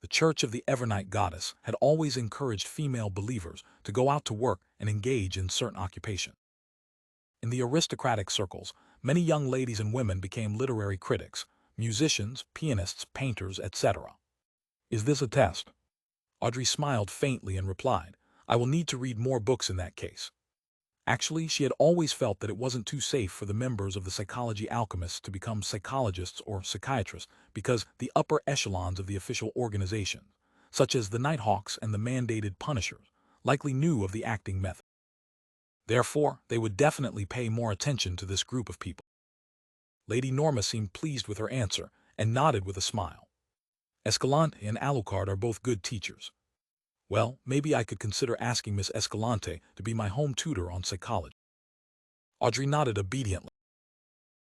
The Church of the Evernight Goddess had always encouraged female believers to go out to work and engage in certain occupations. In the aristocratic circles, many young ladies and women became literary critics, musicians, pianists, painters, etc. Is this a test? Audrey smiled faintly and replied, "I will need to read more books in that case." Actually, she had always felt that it wasn't too safe for the members of the psychology alchemists to become psychologists or psychiatrists because the upper echelons of the official organization, such as the Nighthawks and the mandated Punishers, likely knew of the acting method. Therefore, they would definitely pay more attention to this group of people. Lady Norma seemed pleased with her answer and nodded with a smile. "Escalante and Alucard are both good teachers. Well, maybe I could consider asking Miss Escalante to be my home tutor on psychology." Audrey nodded obediently.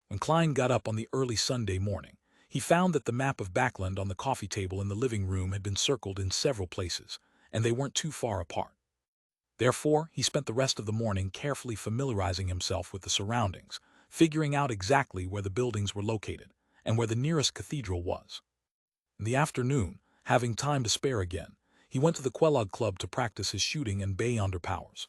When Klein got up on the early Sunday morning, he found that the map of Backland on the coffee table in the living room had been circled in several places, and they weren't too far apart. Therefore, he spent the rest of the morning carefully familiarizing himself with the surroundings, figuring out exactly where the buildings were located and where the nearest cathedral was. In the afternoon, having time to spare again, he went to the Quelog Club to practice his shooting and Beyonder powers.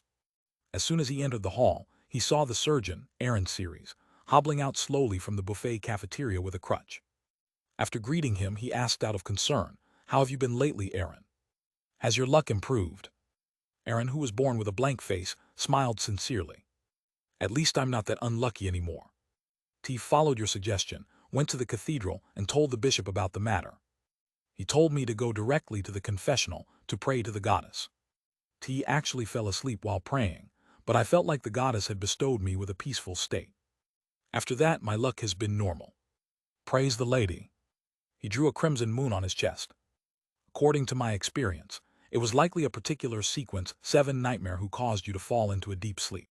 As soon as he entered the hall, he saw the surgeon, Aaron Series, hobbling out slowly from the buffet cafeteria with a crutch. After greeting him, he asked out of concern, "How have you been lately, Aaron? Has your luck improved?" Aaron, who was born with a blank face, smiled sincerely. "At least I'm not that unlucky anymore. T followed your suggestion, went to the cathedral, and told the bishop about the matter. He told me to go directly to the confessional to pray to the goddess. T actually fell asleep while praying, but I felt like the goddess had bestowed me with a peaceful state. After that, my luck has been normal. Praise the lady." He drew a crimson moon on his chest. "According to my experience, it was likely a particular sequence 7 nightmare who caused you to fall into a deep sleep.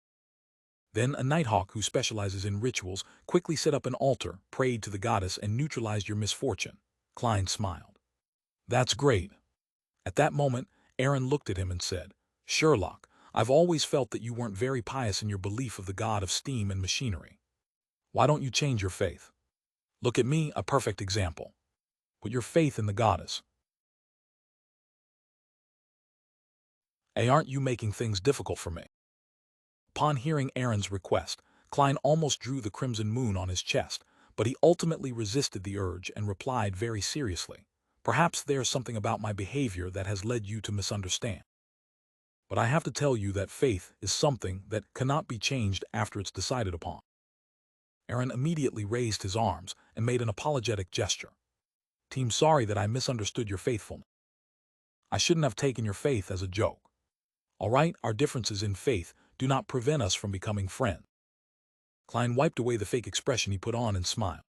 Then a Nighthawk who specializes in rituals quickly set up an altar, prayed to the goddess, and neutralized your misfortune." Klein smiled. "That's great." At that moment, Aaron looked at him and said, "Sherlock, I've always felt that you weren't very pious in your belief of the god of steam and machinery. Why don't you change your faith? Look at me, a perfect example. Put your faith in the goddess." Aren't you making things difficult for me?" Upon hearing Aaron's request, Klein almost drew the crimson moon on his chest, but he ultimately resisted the urge and replied very seriously, "Perhaps there's something about my behavior that has led you to misunderstand. But I have to tell you that faith is something that cannot be changed after it's decided upon." Aaron immediately raised his arms and made an apologetic gesture. "Team, sorry that I misunderstood your faithfulness. I shouldn't have taken your faith as a joke. All right, our differences in faith do not prevent us from becoming friends." Klein wiped away the fake expression he put on and smiled.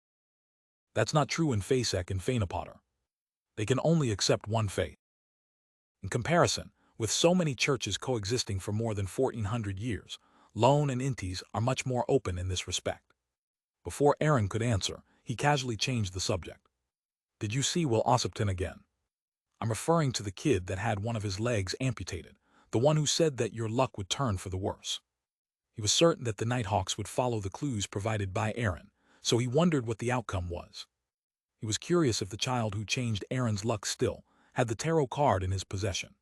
"That's not true in Fasek and Fainapotter. They can only accept one faith. In comparison, with so many churches coexisting for more than 1400 years, Lone and Intis are much more open in this respect." Before Aaron could answer, he casually changed the subject. "Did you see Will Ossipton again? I'm referring to the kid that had one of his legs amputated, the one who said that your luck would turn for the worse. He was certain that the Nighthawks would follow the clues provided by Aaron, so he wondered what the outcome was. He was curious if the child who changed Aaron's luck still had the tarot card in his possession.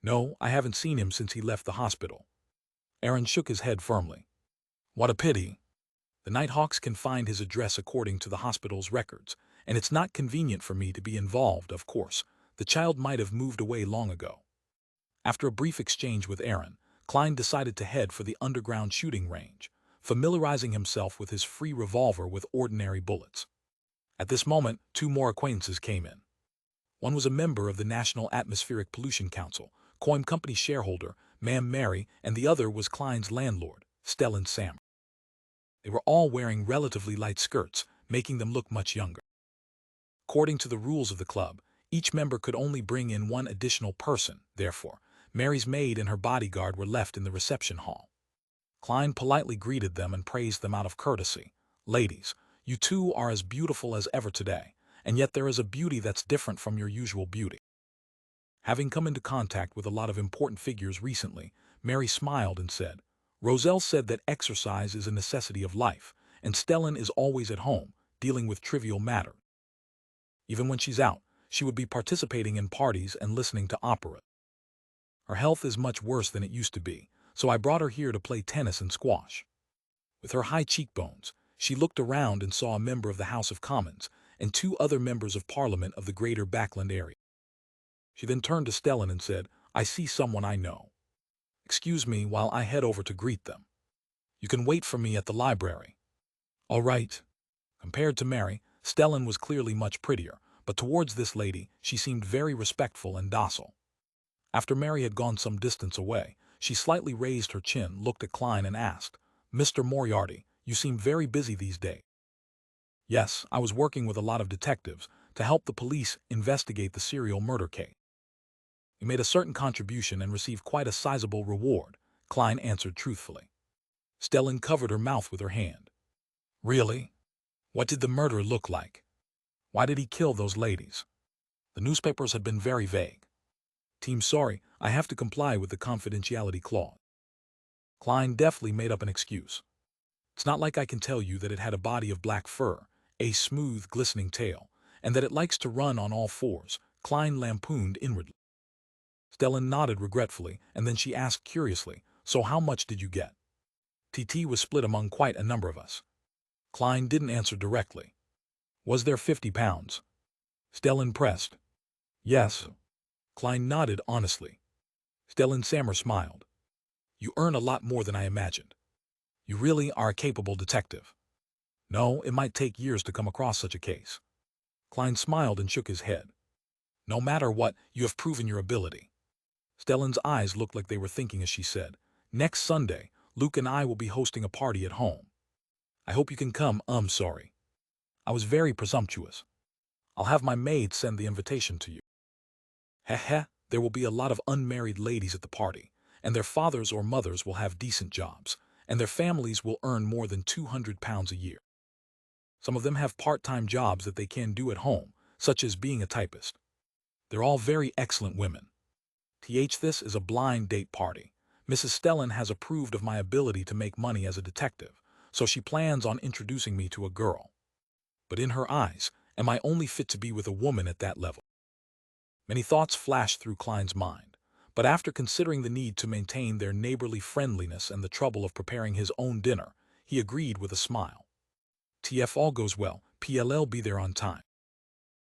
"No, I haven't seen him since he left the hospital." Aaron shook his head firmly. What a pity. The Nighthawks can find his address according to the hospital's records, and it's not convenient for me to be involved, of course. The child might have moved away long ago. After a brief exchange with Aaron, Klein decided to head for the underground shooting range, familiarizing himself with his free revolver with ordinary bullets. At this moment, two more acquaintances came in. One was a member of the National Atmospheric Pollution Council, Coim Company shareholder, Ma'am Mary, and the other was Klein's landlord, Stellan Sam. They were all wearing relatively light skirts, making them look much younger. According to the rules of the club, each member could only bring in one additional person. Therefore, Mary's maid and her bodyguard were left in the reception hall. Klein politely greeted them and praised them out of courtesy. Ladies, you two are as beautiful as ever today, and yet there is a beauty that's different from your usual beauty. Having come into contact with a lot of important figures recently, Mary smiled and said, Roselle said that exercise is a necessity of life, and Stellan is always at home, dealing with trivial matters. Even when she's out, she would be participating in parties and listening to opera. Her health is much worse than it used to be, so I brought her here to play tennis and squash. With her high cheekbones, she looked around and saw a member of the House of Commons and two other members of Parliament of the Greater Backland area. She then turned to Stellan and said, I see someone I know. Excuse me while I head over to greet them. You can wait for me at the library. All right. Compared to Mary, Stellan was clearly much prettier, but towards this lady, she seemed very respectful and docile. After Mary had gone some distance away, she slightly raised her chin, looked at Klein and asked, Mr. Moriarty, you seem very busy these days. Yes, I was working with a lot of detectives to help the police investigate the serial murder case. You made a certain contribution and received quite a sizable reward, Klein answered truthfully. Stellan covered her mouth with her hand. Really? What did the murder look like? Why did he kill those ladies? The newspapers had been very vague. Team, sorry, I have to comply with the confidentiality clause. Klein deftly made up an excuse. It's not like I can tell you that it had a body of black fur, a smooth, glistening tail, and that it likes to run on all fours, Klein lampooned inwardly. Stellan nodded regretfully, and then she asked curiously, so how much did you get? TT was split among quite a number of us. Klein didn't answer directly. Was there 50 pounds? Stellan pressed. Yes. Klein nodded honestly. Stellan Sammer smiled. You earn a lot more than I imagined. You really are a capable detective. No, it might take years to come across such a case. Klein smiled and shook his head. No matter what, you have proven your ability. Stellan's eyes looked like they were thinking as she said, Next Sunday, Luke and I will be hosting a party at home. I hope you can come. Sorry. I was very presumptuous. I'll have my maid send the invitation to you. Heh, there will be a lot of unmarried ladies at the party, and their fathers or mothers will have decent jobs, and their families will earn more than 200 pounds a year. Some of them have part-time jobs that they can do at home, such as being a typist. They're all very excellent women. This is a blind date party. Mrs. Stellan has approved of my ability to make money as a detective, so she plans on introducing me to a girl. But in her eyes, am I only fit to be with a woman at that level? Many thoughts flashed through Klein's mind, but after considering the need to maintain their neighborly friendliness and the trouble of preparing his own dinner, he agreed with a smile. TF all goes well, PLL be there on time.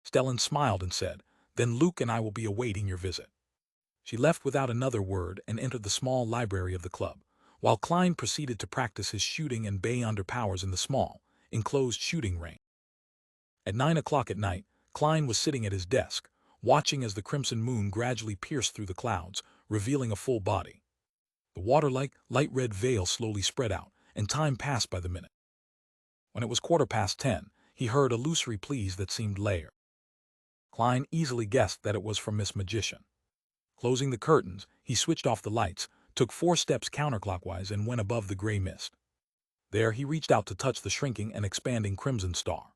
Stellan smiled and said, Then Luke and I will be awaiting your visit. She left without another word and entered the small library of the club, while Klein proceeded to practice his shooting and bay-under powers in the small, enclosed shooting range. At 9 o'clock at night, Klein was sitting at his desk, watching as the crimson moon gradually pierced through the clouds, revealing a full body. The water-like, light red veil slowly spread out, and time passed by the minute. When it was 10:15, he heard illusory pleas that seemed layered. Klein easily guessed that it was from Miss Magician. Closing the curtains, he switched off the lights, took 4 steps counterclockwise and went above the gray mist. There he reached out to touch the shrinking and expanding crimson star.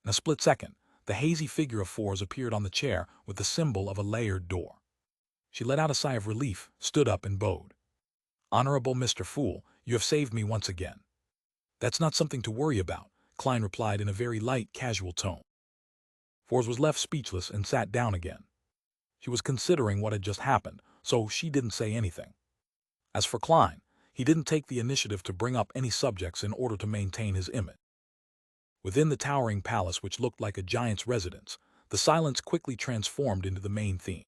In a split second, the hazy figure of Fours appeared on the chair with the symbol of a layered door. She let out a sigh of relief, stood up and bowed. Honorable Mr. Fool, you have saved me once again. That's not something to worry about, Klein replied in a very light, casual tone. Fours was left speechless and sat down again. She was considering what had just happened, so she didn't say anything. As for Klein, He didn't take the initiative to bring up any subjects in order to maintain his image. Within the towering palace, which looked like a giant's residence, the silence quickly transformed into the main theme.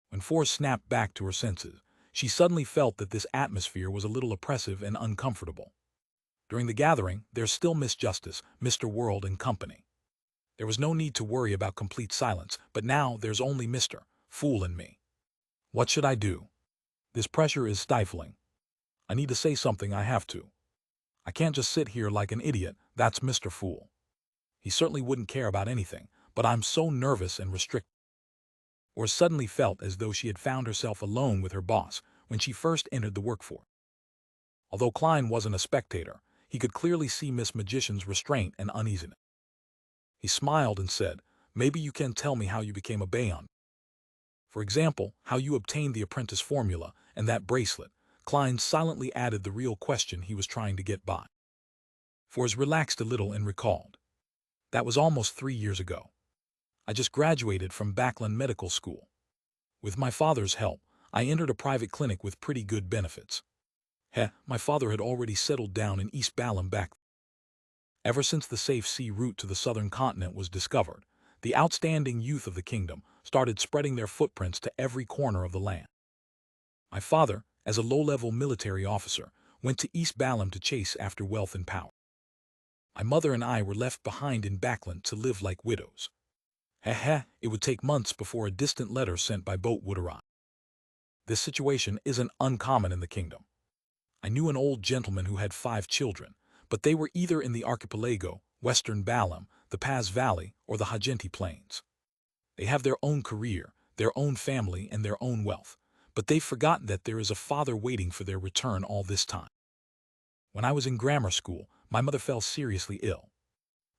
When Forrest snapped back to her senses, she suddenly felt that this atmosphere was a little oppressive and uncomfortable. During the gathering, there's still Miss Justice, Mr. World, and company. There was no need to worry about complete silence, but now there's only Mr. Fool and me. What should I do? This pressure is stifling. I need to say something, I have to. I can't just sit here like an idiot, that's Mr. Fool. He certainly wouldn't care about anything, but I'm so nervous and restricted. Or suddenly felt as though she had found herself alone with her boss when she first entered the workforce. Although Klein wasn't a spectator, he could clearly see Miss Magician's restraint and uneasiness. He smiled and said, "Maybe you can tell me how you became a Bayon. For example, how you obtained the apprentice formula and that bracelet." Klein silently added the real question he was trying to get by. Forrest relaxed a little and recalled. That was almost 3 years ago. I just graduated from Backland Medical School. With my father's help, I entered a private clinic with pretty good benefits. My father had already settled down in East Balam back then. Ever since the safe sea route to the southern continent was discovered, the outstanding youth of the kingdom started spreading their footprints to every corner of the land. My father, as a low-level military officer, went to East Balam to chase after wealth and power. My mother and I were left behind in Backland to live like widows. It would take months before a distant letter sent by boat would arrive. This situation isn't uncommon in the kingdom. I knew an old gentleman who had 5 children, but they were either in the archipelago, Western Balam, the Paz Valley, or the Hajenti Plains. They have their own career, their own family, and their own wealth, but they've forgotten that there is a father waiting for their return all this time. When I was in grammar school, my mother fell seriously ill.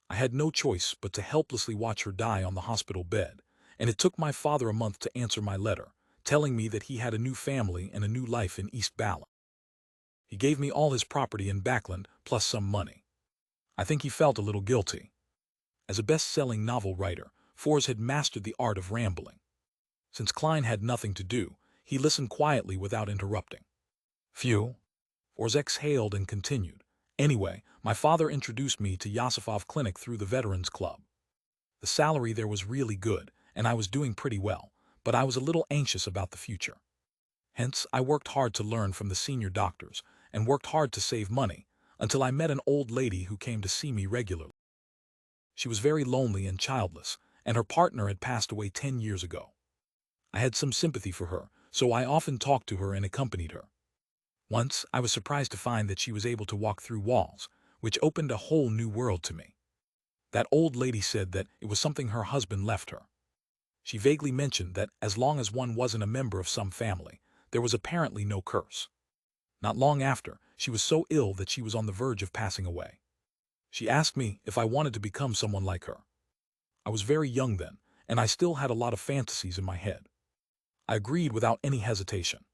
I had no choice but to helplessly watch her die on the hospital bed, and it took my father a month to answer my letter, telling me that he had a new family and a new life in East Balam. He gave me all his property in Backland, plus some money. I think he felt a little guilty. As a best-selling novel writer, Forrest had mastered the art of rambling. Since Klein had nothing to do, he listened quietly without interrupting. Phew. Forrest exhaled and continued. Anyway, my father introduced me to Yosifov Clinic through the Veterans Club. The salary there was really good, and I was doing pretty well, but I was a little anxious about the future. Hence, I worked hard to learn from the senior doctors, and worked hard to save money, until I met an old lady who came to see me regularly. She was very lonely and childless, and her partner had passed away 10 years ago. I had some sympathy for her, so I often talked to her and accompanied her. Once, I was surprised to find that she was able to walk through walls, which opened a whole new world to me. That old lady said that it was something her husband left her. She vaguely mentioned that as long as one wasn't a member of some family, there was apparently no curse. Not long after, she was so ill that she was on the verge of passing away. She asked me if I wanted to become someone like her. I was very young then, and I still had a lot of fantasies in my head. I agreed without any hesitation.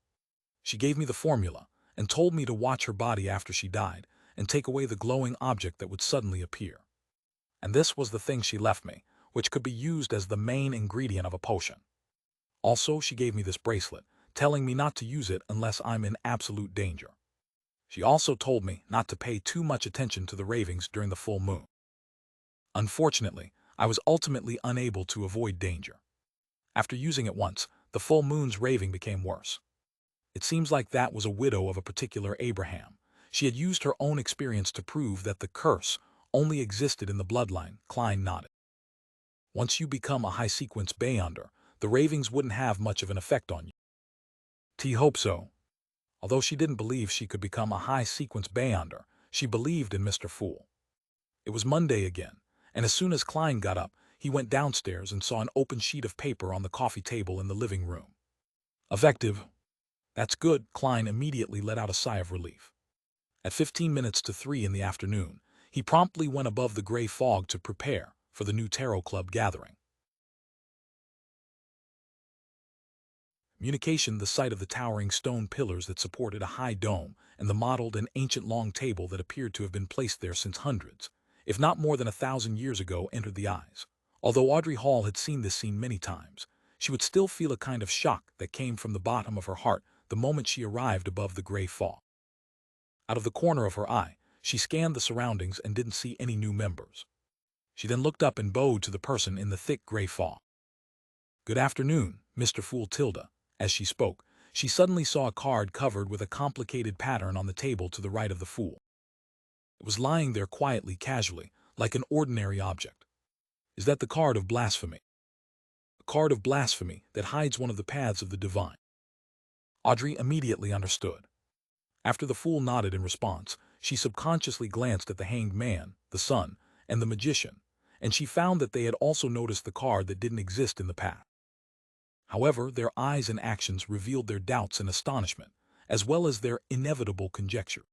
She gave me the formula, and told me to watch her body after she died, and take away the glowing object that would suddenly appear. And this was the thing she left me, which could be used as the main ingredient of a potion. Also, she gave me this bracelet, telling me not to use it unless I'm in absolute danger. She also told me not to pay too much attention to the ravings during the full moon. Unfortunately, I was ultimately unable to avoid danger. After using it once, the full moon's raving became worse. It seems like that was a widow of a particular Abraham. She had used her own experience to prove that the curse only existed in the bloodline. Klein nodded. Once you become a high-sequence Bayonder, the ravings wouldn't have much of an effect on you. T hoped so. Although she didn't believe she could become a high-sequence Bayonder, she believed in Mr. Fool. It was Monday again, and as soon as Klein got up, he went downstairs and saw an open sheet of paper on the coffee table in the living room. Effective. That's good. Klein immediately let out a sigh of relief. At 15 minutes to 3 in the afternoon, he promptly went above the gray fog to prepare for the new Tarot Club gathering. Communication, the sight of the towering stone pillars that supported a high dome, and the mottled and ancient long table that appeared to have been placed there since hundreds, if not more than 1,000 years ago, entered the eyes. Although Audrey Hall had seen this scene many times, she would still feel a kind of shock that came from the bottom of her heart the moment she arrived above the gray fog. Out of the corner of her eye, she scanned the surroundings and didn't see any new members. She then looked up and bowed to the person in the thick gray fog. "Good afternoon, Mr. Fool Tilda." As she spoke, she suddenly saw a card covered with a complicated pattern on the table to the right of the Fool. It was lying there quietly, casually, like an ordinary object. "Is that the card of blasphemy?" "A card of blasphemy that hides one of the paths of the divine." Audrey immediately understood. After the Fool nodded in response, she subconsciously glanced at the hanged man, the sun, and the magician, and she found that they had also noticed the card that didn't exist in the path. However, their eyes and actions revealed their doubts and astonishment, as well as their inevitable conjecture.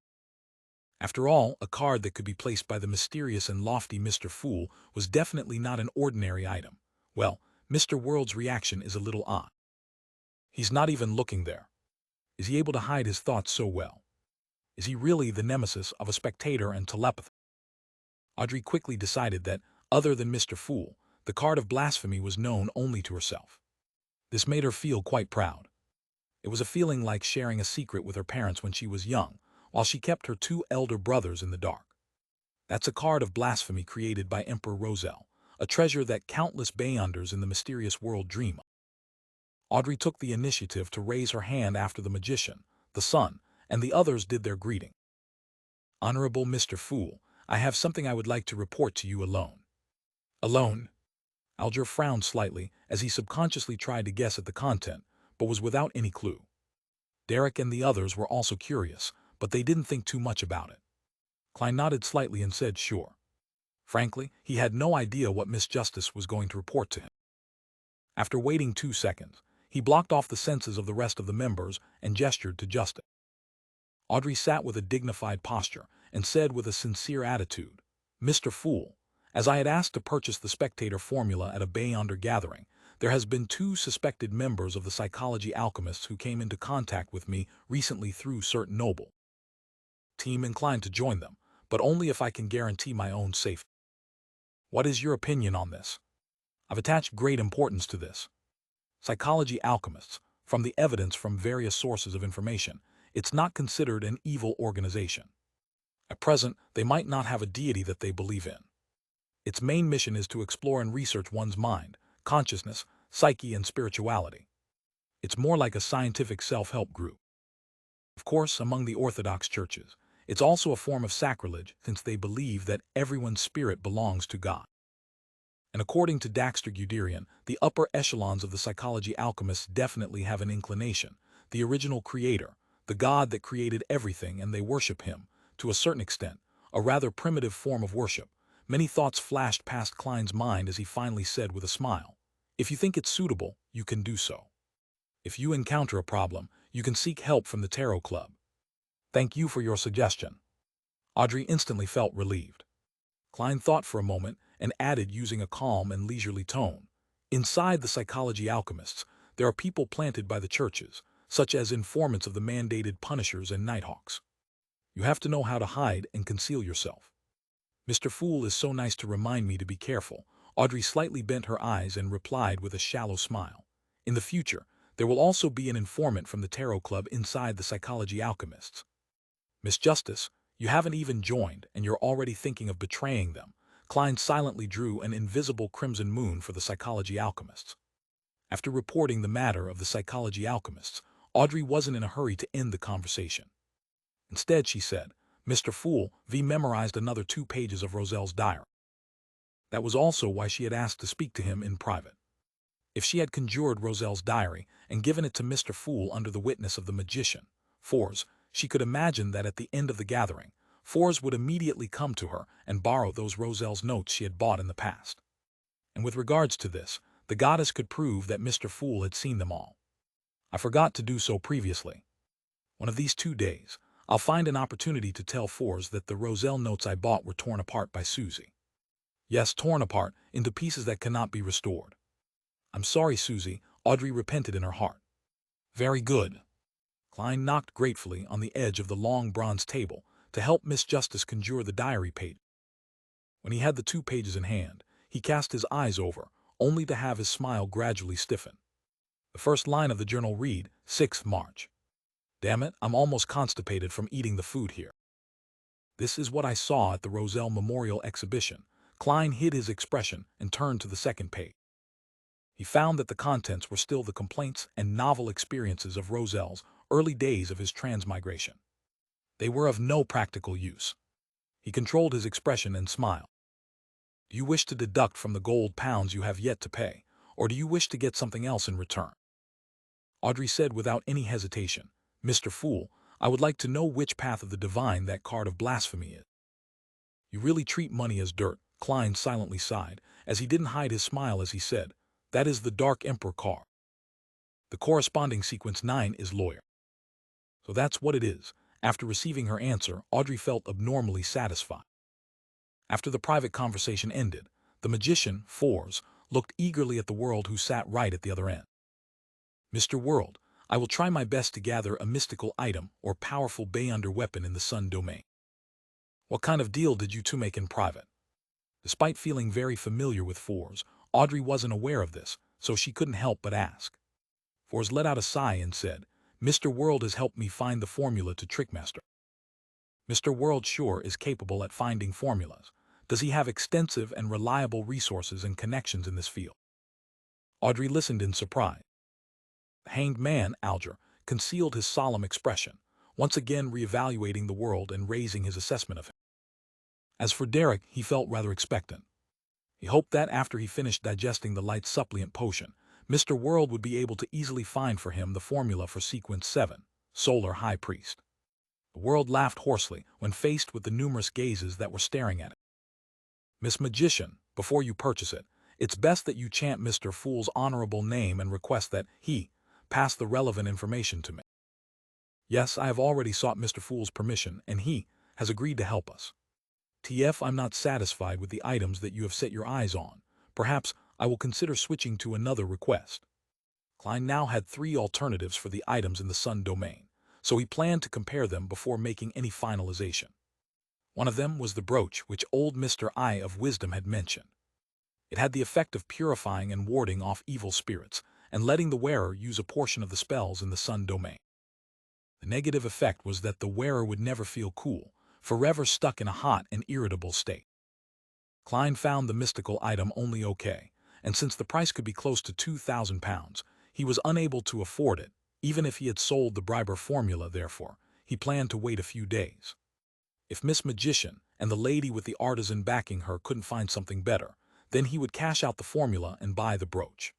After all, a card that could be placed by the mysterious and lofty Mr. Fool was definitely not an ordinary item. Well, Mr. World's reaction is a little odd. He's not even looking there. Is he able to hide his thoughts so well? Is he really the nemesis of a spectator and telepath? Audrey quickly decided that, other than Mr. Fool, the card of blasphemy was known only to herself. This made her feel quite proud. It was a feeling like sharing a secret with her parents when she was young, while she kept her two elder brothers in the dark. That's a card of blasphemy created by Emperor Roselle, a treasure that countless Beyonders in the mysterious world dream of. Audrey took the initiative to raise her hand after the magician, the sun, and the others did their greeting. "Honorable Mr. Fool, I have something I would like to report to you alone." "Alone?" Alger frowned slightly as he subconsciously tried to guess at the content, but was without any clue. Derek and the others were also curious, but they didn't think too much about it. Klein nodded slightly and said sure. Frankly, he had no idea what Miss Justice was going to report to him. After waiting 2 seconds, he blocked off the senses of the rest of the members and gestured to Justice. Audrey sat with a dignified posture and said with a sincere attitude, "Mr. Fool, as I had asked to purchase the spectator formula at a Beyonder gathering, there has been 2 suspected members of the psychology alchemists who came into contact with me recently through certain noble team inclined to join them, but only if I can guarantee my own safety. What is your opinion on this? I've attached great importance to this. Psychology alchemists, from the evidence from various sources of information, it's not considered an evil organization. At present, they might not have a deity that they believe in. Its main mission is to explore and research one's mind, consciousness, psyche, and spirituality. It's more like a scientific self-help group. Of course, among the Orthodox churches, it's also a form of sacrilege since they believe that everyone's spirit belongs to God. And according to Daxter Guderian, the upper echelons of the psychology alchemists definitely have an inclination, the original creator, the God that created everything, and they worship him, to a certain extent, a rather primitive form of worship. Many thoughts flashed past Klein's mind as he finally said with a smile, "If you think it's suitable, you can do so. If you encounter a problem, you can seek help from the Tarot Club. Thank you for your suggestion." Audrey instantly felt relieved. Klein thought for a moment and added using a calm and leisurely tone, "Inside the psychology alchemists, there are people planted by the churches, such as informants of the mandated punishers and nighthawks. You have to know how to hide and conceal yourself. Mr. Fool is so nice to remind me to be careful." Audrey slightly bent her eyes and replied with a shallow smile, "In the future, there will also be an informant from the Tarot Club inside the psychology alchemists. Miss Justice, you haven't even joined and you're already thinking of betraying them." Klein silently drew an invisible crimson moon for the psychology alchemists. After reporting the matter of the psychology alchemists, Audrey wasn't in a hurry to end the conversation. Instead, she said, "Mr. Fool, V memorized another 2 pages of Roselle's diary." That was also why she had asked to speak to him in private. If she had conjured Roselle's diary and given it to Mr. Fool under the witness of the magician, Fours, she could imagine that at the end of the gathering, Fours would immediately come to her and borrow those Roselle's notes she had bought in the past. And with regards to this, the goddess could prove that Mr. Fool had seen them all. "I forgot to do so previously. One of these 2 days, I'll find an opportunity to tell Fours that the Roselle notes I bought were torn apart by Susie. Yes, torn apart into pieces that cannot be restored. I'm sorry, Susie," Audrey repented in her heart. "Very good." Klein knocked gratefully on the edge of the long bronze table to help Miss Justice conjure the diary page. When he had the 2 pages in hand, he cast his eyes over, only to have his smile gradually stiffen. The first line of the journal read, 6th March. "Damn it, I'm almost constipated from eating the food here." This is what I saw at the Roselle Memorial Exhibition. Klein hid his expression and turned to the second page. He found that the contents were still the complaints and novel experiences of Roselle's early days of his transmigration. They were of no practical use. He controlled his expression and smiled. Do you wish to deduct from the gold pounds you have yet to pay, or do you wish to get something else in return? Audrey said without any hesitation, Mr. Fool, I would like to know which path of the divine that card of blasphemy is. You really treat money as dirt, Klein silently sighed, as he didn't hide his smile as he said, that is the Dark Emperor card. The corresponding sequence 9 is lawyer. So that's what it is. After receiving her answer, Audrey felt abnormally satisfied. After the private conversation ended, the magician, Fours, looked eagerly at the World who sat right at the other end. Mr. World, I will try my best to gather a mystical item or powerful Beyonder weapon in the Sun domain. What kind of deal did you two make in private? Despite feeling very familiar with Fours, Audrey wasn't aware of this, so she couldn't help but ask. Fours let out a sigh and said, Mr. World has helped me find the formula to Trickmaster. Mr. World sure is capable at finding formulas. Does he have extensive and reliable resources and connections in this field? Audrey listened in surprise. The hanged man, Alger, concealed his solemn expression, once again reevaluating the world and raising his assessment of him. As for Derek, he felt rather expectant. He hoped that after he finished digesting the light supplement potion, Mr. World would be able to easily find for him the formula for Sequence 7, Solar High Priest. The World laughed hoarsely when faced with the numerous gazes that were staring at it. Miss Magician, before you purchase it, it's best that you chant Mr. Fool's honorable name and request that he pass the relevant information to me. Yes, I have already sought Mr. Fool's permission, and he has agreed to help us. TF, I'm not satisfied with the items that you have set your eyes on. Perhaps I will consider switching to another request. Klein now had 3 alternatives for the items in the Sun domain, so he planned to compare them before making any finalization. One of them was the brooch which old Mr. Eye of Wisdom had mentioned. It had the effect of purifying and warding off evil spirits and letting the wearer use a portion of the spells in the Sun domain. The negative effect was that the wearer would never feel cool, forever stuck in a hot and irritable state. Klein found the mystical item only okay, and since the price could be close to £2,000, he was unable to afford it, even if he had sold the Briber formula. Therefore, he planned to wait a few days. If Miss Magician and the lady with the artisan backing her couldn't find something better, then he would cash out the formula and buy the brooch.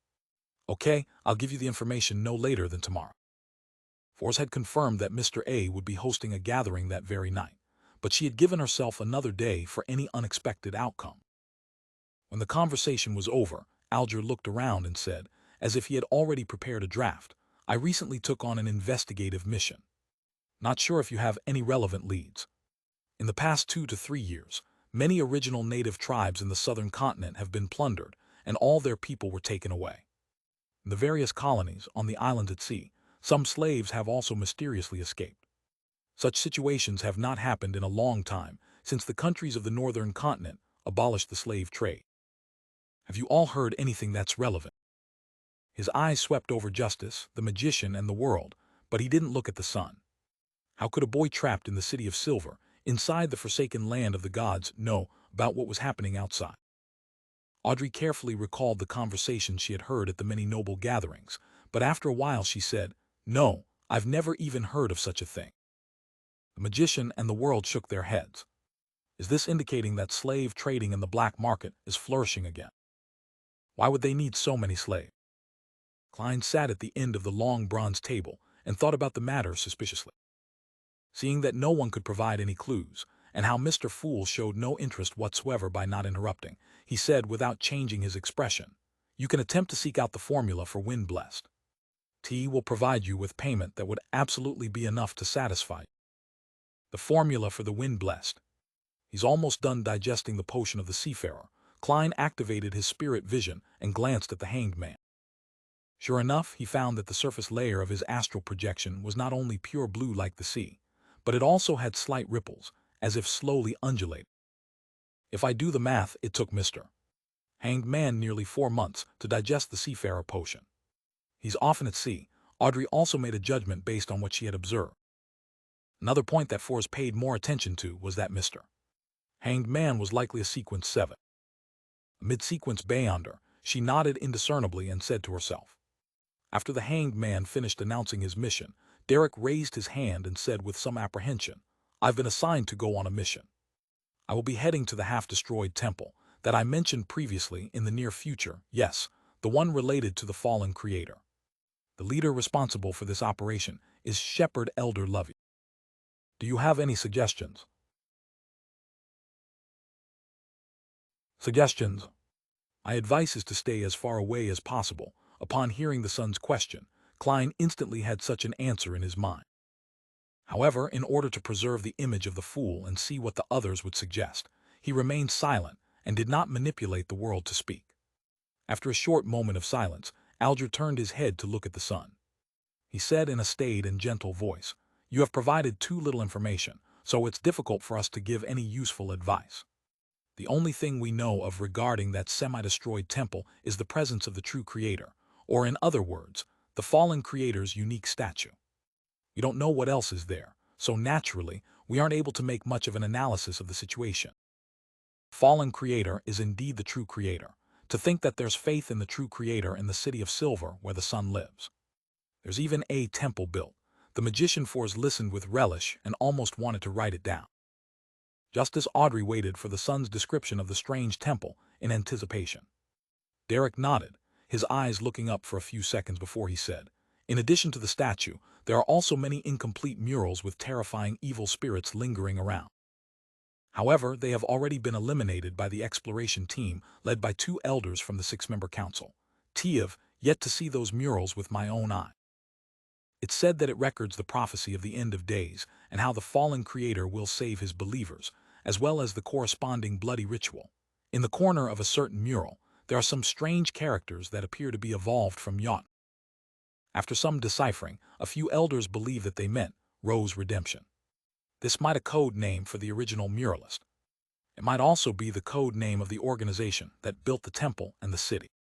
Okay, I'll give you the information no later than tomorrow. Fours had confirmed that Mr. A would be hosting a gathering that very night, but she had given herself another day for any unexpected outcome. When the conversation was over, Alger looked around and said, as if he had already prepared a draft, I recently took on an investigative mission. Not sure if you have any relevant leads. In the past 2 to 3 years, many original native tribes in the southern continent have been plundered, and all their people were taken away. In the various colonies on the islands at sea, some slaves have also mysteriously escaped. Such situations have not happened in a long time, since the countries of the northern continent abolished the slave trade. Have you all heard anything that's relevant? His eyes swept over Justice, the Magician, and the World, but he didn't look at the sun. How could a boy trapped in the City of Silver, inside the forsaken land of the gods, know about what was happening outside? Audrey carefully recalled the conversations she had heard at the many noble gatherings, but after a while she said, No, I've never even heard of such a thing. The Magician and the World shook their heads. Is this indicating that slave trading in the black market is flourishing again? Why would they need so many slaves? Klein sat at the end of the long bronze table and thought about the matter suspiciously. Seeing that no one could provide any clues, and how Mr. Fool showed no interest whatsoever by not interrupting, he said without changing his expression, You can attempt to seek out the formula for Wind Blessed. T will provide you with payment that would absolutely be enough to satisfy you. The formula for the Wind Blessed. He's almost done digesting the potion of the seafarer. Klein activated his spirit vision and glanced at the hanged man. Sure enough, he found that the surface layer of his astral projection was not only pure blue like the sea, but it also had slight ripples, as if slowly undulating. If I do the math, it took Mr. Hanged Man nearly 4 months to digest the seafarer potion. He's often at sea. Audrey also made a judgment based on what she had observed. Another point that Forrest paid more attention to was that Mr. Hanged Man was likely a Sequence 7. Amid Sequence Beyonder, she nodded indiscernibly and said to herself. After the Hanged Man finished announcing his mission, Derek raised his hand and said with some apprehension, "I've been assigned to go on a mission. I will be heading to the half-destroyed temple that I mentioned previously in the near future, yes, the one related to the fallen creator. The leader responsible for this operation is Shepherd Elder Lovey. Do you have any suggestions?" Suggestions. My advice is to stay as far away as possible. Upon hearing the son's question, Klein instantly had such an answer in his mind. However, in order to preserve the image of the fool and see what the others would suggest, he remained silent and did not manipulate the world to speak. After a short moment of silence, Alger turned his head to look at the son. He said in a staid and gentle voice, "You have provided too little information, so it's difficult for us to give any useful advice. The only thing we know of regarding that semi-destroyed temple is the presence of the true creator, or in other words, the fallen creator's unique statue. We don't know what else is there, so naturally, we aren't able to make much of an analysis of the situation. Fallen creator is indeed the true creator. To think that there's faith in the true creator in the city of silver where the sun lives. There's even a temple built. The magician Forrest listened with relish and almost wanted to write it down. Just as Audrey waited for the son's description of the strange temple in anticipation. Derek nodded, his eyes looking up for a few seconds before he said, "In addition to the statue, there are also many incomplete murals with terrifying evil spirits lingering around. However, they have already been eliminated by the exploration team led by 2 elders from the 6-member council. I've yet to see those murals with my own eye. It's said that it records the prophecy of the end of days and how the fallen creator will save his believers, as well as the corresponding bloody ritual. In the corner of a certain mural, there are some strange characters that appear to be evolved from Yot. After some deciphering, a few elders believe that they meant Rose Redemption. This might a code name for the original muralist. It might also be the code name of the organization that built the temple and the city.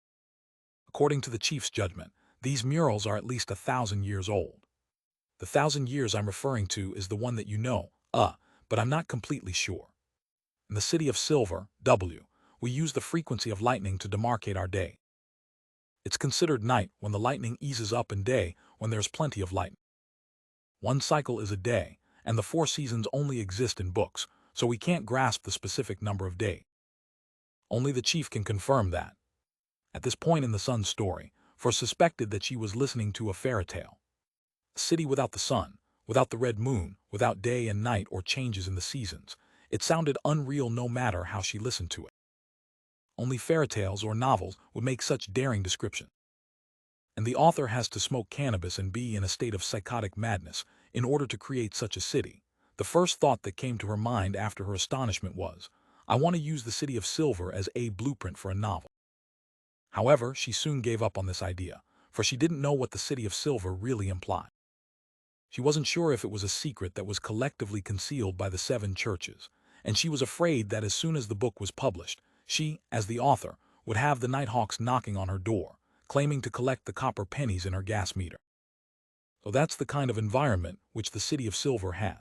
According to the chief's judgment, these murals are at least 1,000 years old. The 1,000 years I'm referring to is the one that you know, but I'm not completely sure. In the city of Silver, we use the frequency of lightning to demarcate our day. It's considered night when the lightning eases up and day when there's plenty of lightning. One cycle is a day, and the 4 seasons only exist in books, so we can't grasp the specific number of days. Only the chief can confirm that. At this point in the son's story, Forrest suspected that she was listening to a fairy tale. A city without the sun, without the red moon, without day and night or changes in the seasons. It sounded unreal no matter how she listened to it. Only fairy tales or novels would make such daring description. And the author has to smoke cannabis and be in a state of psychotic madness in order to create such a city. The first thought that came to her mind after her astonishment was, "I want to use the city of Silver as a blueprint for a novel." However, she soon gave up on this idea, for she didn't know what the city of Silver really implied. She wasn't sure if it was a secret that was collectively concealed by the 7 churches, and she was afraid that as soon as the book was published, she, as the author, would have the Nighthawks knocking on her door, claiming to collect the copper pennies in her gas meter. So that's the kind of environment which the city of Silver had.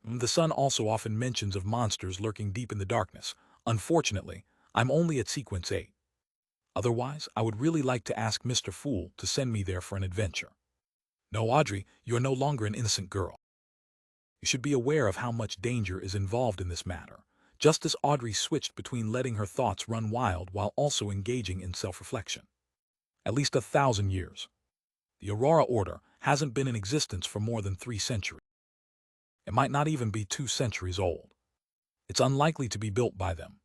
The son also often mentions of monsters lurking deep in the darkness. Unfortunately, I'm only at sequence 8. Otherwise, I would really like to ask Mr. Fool to send me there for an adventure. No, Audrey, you are no longer an innocent girl. You should be aware of how much danger is involved in this matter, just as Audrey switched between letting her thoughts run wild while also engaging in self-reflection. At least 1,000 years. The Aurora Order hasn't been in existence for more than 3 centuries. It might not even be 2 centuries old. It's unlikely to be built by them.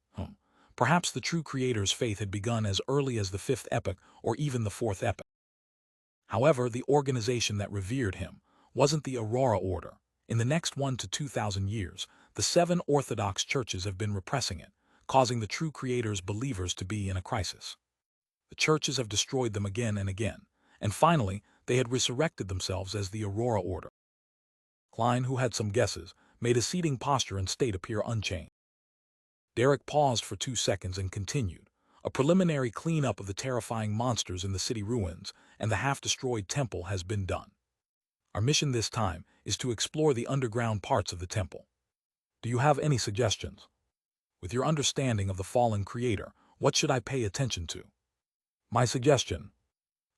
Perhaps the true creator's faith had begun as early as the 5th epoch or even the 4th epoch. However, the organization that revered him wasn't the Aurora Order. In the next 1 to 2,000 years, the 7 Orthodox churches have been repressing it, causing the true creator's believers to be in a crisis. The churches have destroyed them again and again, and finally, they had resurrected themselves as the Aurora Order. Klein, who had some guesses, made his seating posture and state appear unchanged. Derek paused for 2 seconds and continued. A preliminary cleanup of the terrifying monsters in the city ruins and the half-destroyed temple has been done. Our mission this time is to explore the underground parts of the temple. Do you have any suggestions? With your understanding of the fallen creator, what should I pay attention to? My suggestion,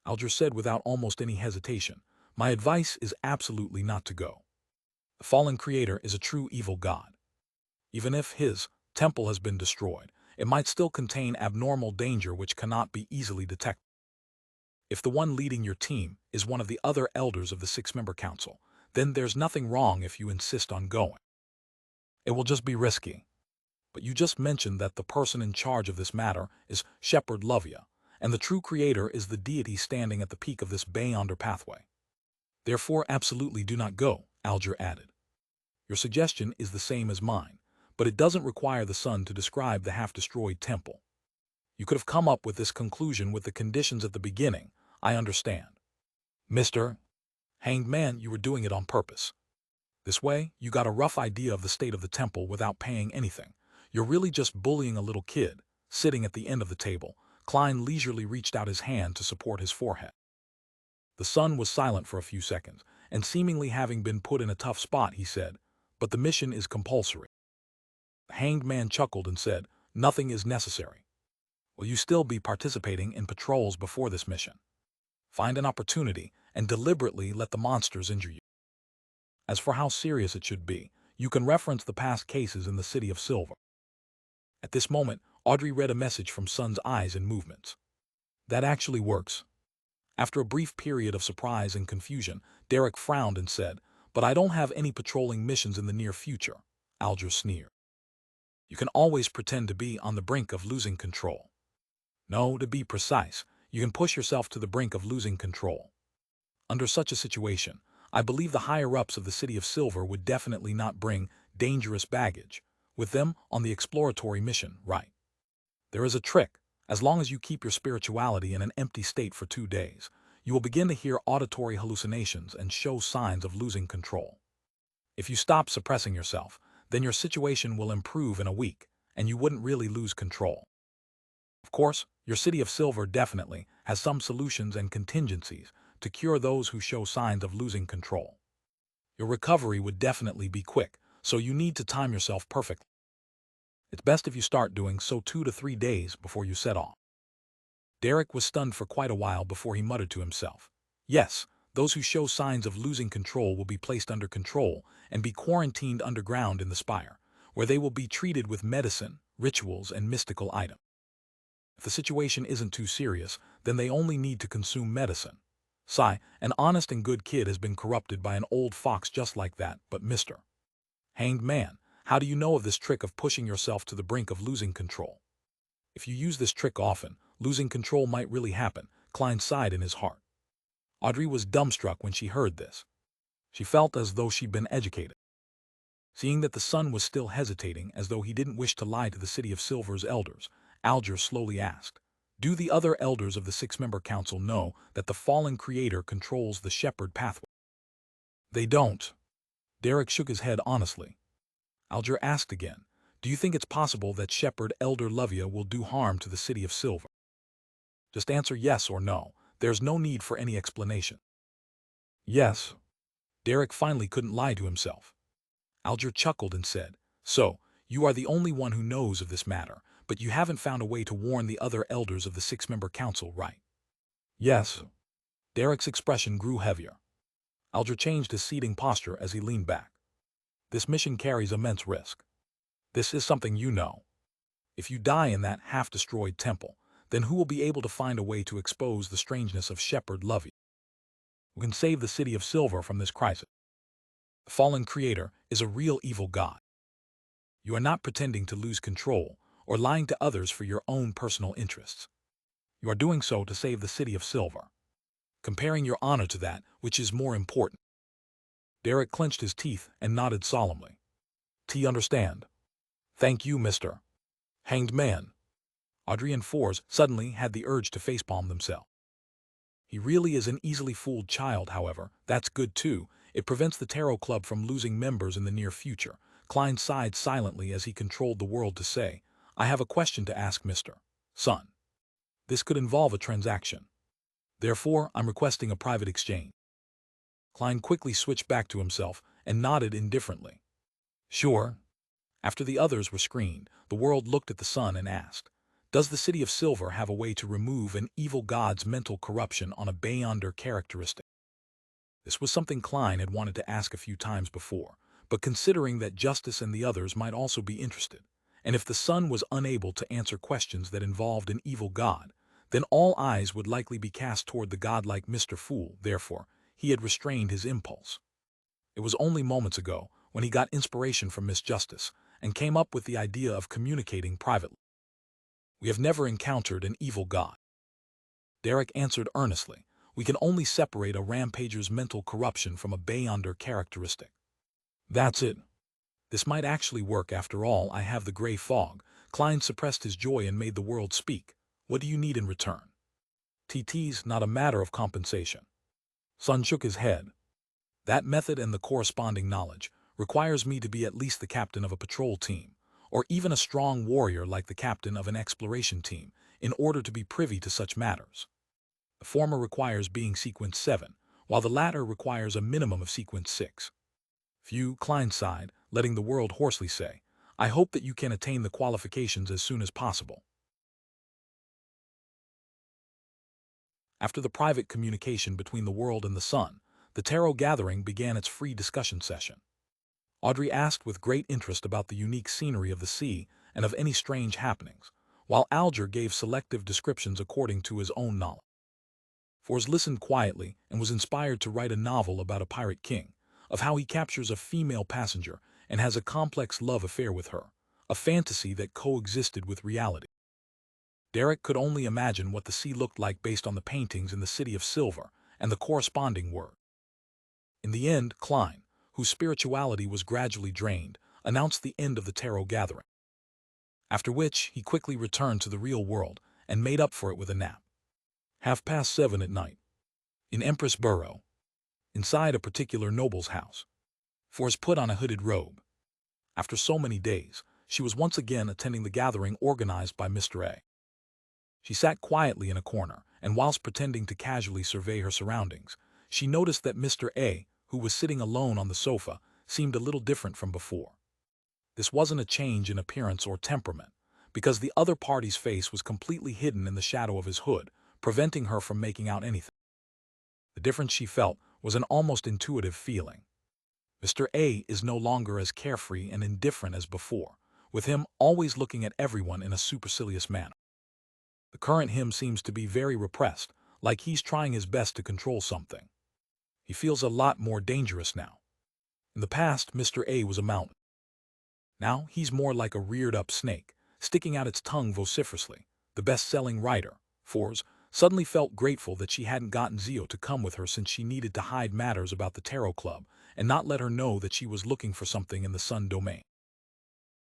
Alger said without almost any hesitation, my advice is absolutely not to go. The fallen creator is a true evil god. Even if his temple has been destroyed, it might still contain abnormal danger which cannot be easily detected. If the one leading your team is one of the other elders of the six-member council, then there's nothing wrong if you insist on going. It will just be risky. But you just mentioned that the person in charge of this matter is Shepherd Lovia, and the true creator is the deity standing at the peak of this Beyonder pathway. Therefore, absolutely do not go, Alger added. Your suggestion is the same as mine, but it doesn't require the sun to describe the half-destroyed temple. You could have come up with this conclusion with the conditions at the beginning, I understand. Mr. Hanged Man, you were doing it on purpose. This way, you got a rough idea of the state of the temple without paying anything. You're really just bullying a little kid. Sitting at the end of the table, Klein leisurely reached out his hand to support his forehead. The sun was silent for a few seconds, and seemingly having been put in a tough spot, he said, "But the mission is compulsory." The Hanged Man chuckled and said, "Nothing is necessary. Will you still be participating in patrols before this mission? Find an opportunity and deliberately let the monsters injure you. As for how serious it should be, you can reference the past cases in the City of Silver." At this moment, Audrey read a message from Sun's eyes and movements. That actually works. After a brief period of surprise and confusion, Derek frowned and said, "But I don't have any patrolling missions in the near future," Alger sneered. "You can always pretend to be on the brink of losing control. No, to be precise, you can push yourself to the brink of losing control. Under such a situation, I believe the higher-ups of the City of Silver would definitely not bring dangerous baggage with them on the exploratory mission, right? There is a trick. As long as you keep your spirituality in an empty state for 2 days, you will begin to hear auditory hallucinations and show signs of losing control. If you stop suppressing yourself, then your situation will improve in a week, and you wouldn't really lose control. Of course, your City of Silver definitely has some solutions and contingencies to cure those who show signs of losing control. Your recovery would definitely be quick, so you need to time yourself perfectly. It's best if you start doing so 2 to 3 days before you set off." Derek was stunned for quite a while before he muttered to himself, "Yes, those who show signs of losing control will be placed under control and be quarantined underground in the spire, where they will be treated with medicine, rituals, and mystical items. If the situation isn't too serious, then they only need to consume medicine. Sigh, an honest and good kid has been corrupted by an old fox just like that, but Mr. Hanged Man, how do you know of this trick of pushing yourself to the brink of losing control? If you use this trick often, losing control might really happen," Klein sighed in his heart. Audrey was dumbstruck when she heard this. She felt as though she'd been educated. Seeing that the son was still hesitating as though he didn't wish to lie to the City of Silver's elders, Alger slowly asked, "Do the other elders of the six-member council know that the fallen creator controls the shepherd pathway?" "They don't." Derek shook his head honestly. Alger asked again, "Do you think it's possible that Shepherd Elder Lovia will do harm to the City of Silver?" Just answer yes or no. There's no need for any explanation. Yes. Derek finally couldn't lie to himself. Alger chuckled and said, "So, you are the only one who knows of this matter, but you haven't found a way to warn the other elders of the six-member council, right?" "Yes." Derek's expression grew heavier. Alger changed his seating posture as he leaned back. "This mission carries immense risk. This is something you know. If you die in that half-destroyed temple, then who will be able to find a way to expose the strangeness of Shepherd Lovey? Who can save the City of Silver from this crisis? The fallen creator is a real evil god. You are not pretending to lose control or lying to others for your own personal interests. You are doing so to save the City of Silver, comparing your honor to that which is more important." Derek clenched his teeth and nodded solemnly. "T understand. Thank you, Mr. Hanged Man." Audrey and Fours suddenly had the urge to facepalm themselves. He really is an easily fooled child, however. That's good too. It prevents the Tarot Club from losing members in the near future. Klein sighed silently as he controlled the world to say, "I have a question to ask Mr. Sun. This could involve a transaction. Therefore, I'm requesting a private exchange." Klein quickly switched back to himself and nodded indifferently. Sure. After the others were screened, the world looked at the sun and asked, does the City of Silver have a way to remove an evil god's mental corruption on a beyonder characteristic? This was something Klein had wanted to ask a few times before, but considering that Justice and the others might also be interested, and if the sun was unable to answer questions that involved an evil god, then all eyes would likely be cast toward the godlike Mr. Fool. Therefore, he had restrained his impulse. It was only moments ago when he got inspiration from Miss Justice and came up with the idea of communicating privately. We have never encountered an evil god, Derek answered earnestly. We can only separate a rampager's mental corruption from a beyonder characteristic. That's it. This might actually work after all. I have the gray fog. Klein suppressed his joy and made the world speak. What do you need in return? TT's not a matter of compensation. Sun shook his head. That method and the corresponding knowledge requires me to be at least the captain of a patrol team, or even a strong warrior like the captain of an exploration team, in order to be privy to such matters. The former requires being sequence 7, while the latter requires a minimum of sequence 6. Few, Klein sighed, letting the world hoarsely say, I hope that you can attain the qualifications as soon as possible. After the private communication between the world and the sun, the tarot gathering began its free discussion session. Audrey asked with great interest about the unique scenery of the sea and of any strange happenings, while Alger gave selective descriptions according to his own knowledge. Fors listened quietly and was inspired to write a novel about a pirate king, of how he captures a female passenger and has a complex love affair with her, a fantasy that coexisted with reality. Derek could only imagine what the sea looked like based on the paintings in the City of Silver and the corresponding word. In the end, Klein, whose spirituality was gradually drained, announced the end of the tarot gathering. After which, he quickly returned to the real world and made up for it with a nap. 7:30 at night. In Empress Borough. Inside a particular noble's house. Fors put on a hooded robe. After so many days, she was once again attending the gathering organized by Mr. A. She sat quietly in a corner, and whilst pretending to casually survey her surroundings, she noticed that Mr. A, who was sitting alone on the sofa, seemed a little different from before. This wasn't a change in appearance or temperament, because the other party's face was completely hidden in the shadow of his hood, preventing her from making out anything. The difference she felt was an almost intuitive feeling. Mr. A is no longer as carefree and indifferent as before, with him always looking at everyone in a supercilious manner. The current him seems to be very repressed, like he's trying his best to control something. He feels a lot more dangerous now. In the past, Mr. A was a mountain. Now he's more like a reared-up snake, sticking out its tongue vociferously. The best-selling writer, Fors, suddenly felt grateful that she hadn't gotten Zio to come with her since she needed to hide matters about the Tarot Club and not let her know that she was looking for something in the Sun domain.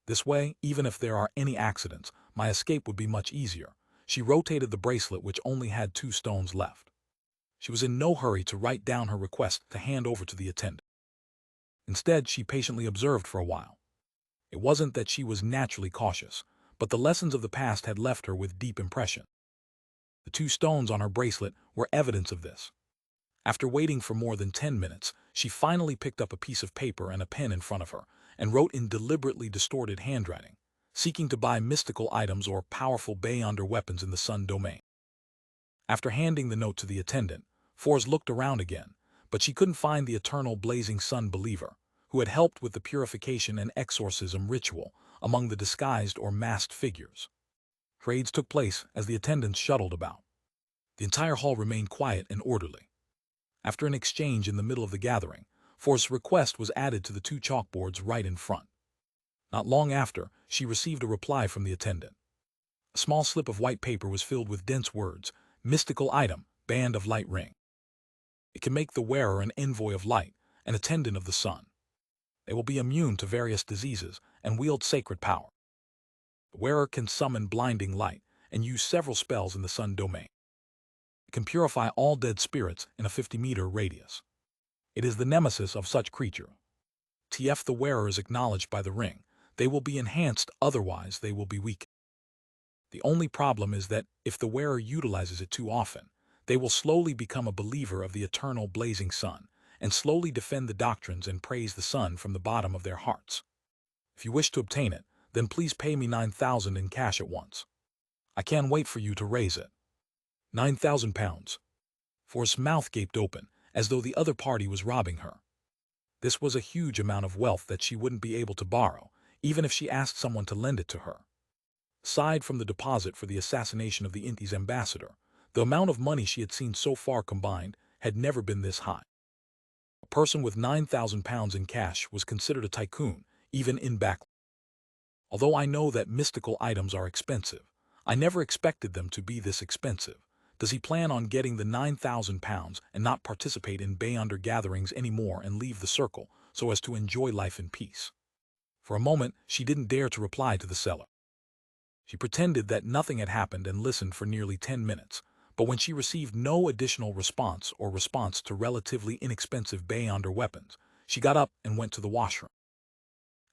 This way, even if there are any accidents, my escape would be much easier. She rotated the bracelet, which only had 2 stones left. She was in no hurry to write down her request to hand over to the attendant. Instead, she patiently observed for a while. It wasn't that she was naturally cautious, but the lessons of the past had left her with deep impression. The 2 stones on her bracelet were evidence of this. After waiting for more than 10 minutes, she finally picked up a piece of paper and a pen in front of her and wrote in deliberately distorted handwriting, seeking to buy mystical items or powerful beyonder weapons in the Sun domain. After handing the note to the attendant, Fors looked around again, but she couldn't find the eternal blazing sun believer, who had helped with the purification and exorcism ritual among the disguised or masked figures. Trades took place as the attendants shuttled about. The entire hall remained quiet and orderly. After an exchange in the middle of the gathering, Fors' request was added to the 2 chalkboards right in front. Not long after, she received a reply from the attendant. A small slip of white paper was filled with dense words, mystical item, band of light ring. It can make the wearer an envoy of light, an attendant of the sun. They will be immune to various diseases and wield sacred power. The wearer can summon blinding light and use several spells in the sun domain. It can purify all dead spirits in a 50-meter radius. It is the nemesis of such creature. If the wearer is acknowledged by the ring, they will be enhanced, otherwise they will be weak. The only problem is that if the wearer utilizes it too often, they will slowly become a believer of the eternal blazing sun and slowly defend the doctrines and praise the sun from the bottom of their hearts. If you wish to obtain it, then please pay me 9,000 in cash at once. I can't wait for you to raise it. 9,000 pounds. Forrest's mouth gaped open, as though the other party was robbing her. This was a huge amount of wealth that she wouldn't be able to borrow, even if she asked someone to lend it to her. Aside from the deposit for the assassination of the Indies ambassador, the amount of money she had seen so far combined had never been this high. A person with 9,000 pounds in cash was considered a tycoon, even in back. Although I know that mystical items are expensive, I never expected them to be this expensive. Does he plan on getting the 9,000 pounds and not participate in Beyonder gatherings anymore and leave the circle so as to enjoy life in peace? For a moment, she didn't dare to reply to the seller. She pretended that nothing had happened and listened for nearly 10 minutes, but when she received no additional response to relatively inexpensive Beyonder weapons, she got up and went to the washroom.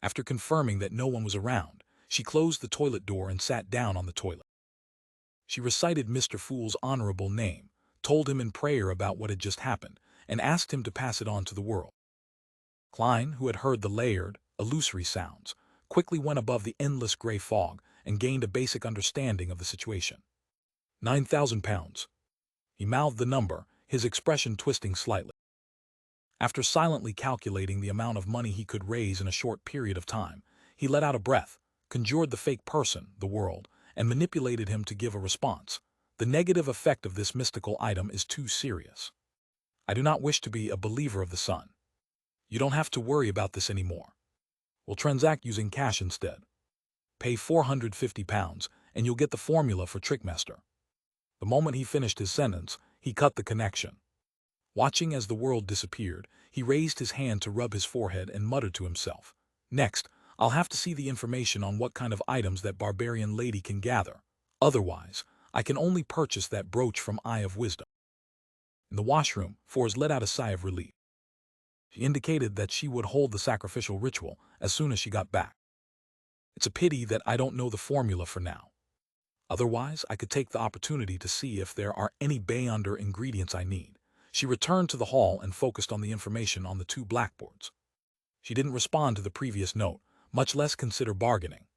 After confirming that no one was around, she closed the toilet door and sat down on the toilet. She recited Mr. Fool's honorable name, told him in prayer about what had just happened, and asked him to pass it on to the world. Klein, who had heard the layered, illusory sounds, quickly went above the endless gray fog and gained a basic understanding of the situation. 9,000 pounds. He mouthed the number, his expression twisting slightly. After silently calculating the amount of money he could raise in a short period of time, he let out a breath, conjured the fake person, the world, and manipulated him to give a response. The negative effect of this mystical item is too serious. I do not wish to be a believer of the sun. You don't have to worry about this anymore. We'll transact using cash instead. Pay 450 pounds, and you'll get the formula for Trickmaster. The moment he finished his sentence, he cut the connection. Watching as the world disappeared, he raised his hand to rub his forehead and muttered to himself, "Next, I'll have to see the information on what kind of items that barbarian lady can gather. Otherwise, I can only purchase that brooch from Eye of Wisdom." In the washroom, Forrest let out a sigh of relief. She indicated that she would hold the sacrificial ritual as soon as she got back. It's a pity that I don't know the formula for now. Otherwise, I could take the opportunity to see if there are any Beyonder ingredients I need. She returned to the hall and focused on the information on the two blackboards. She didn't respond to the previous note, much less consider bargaining.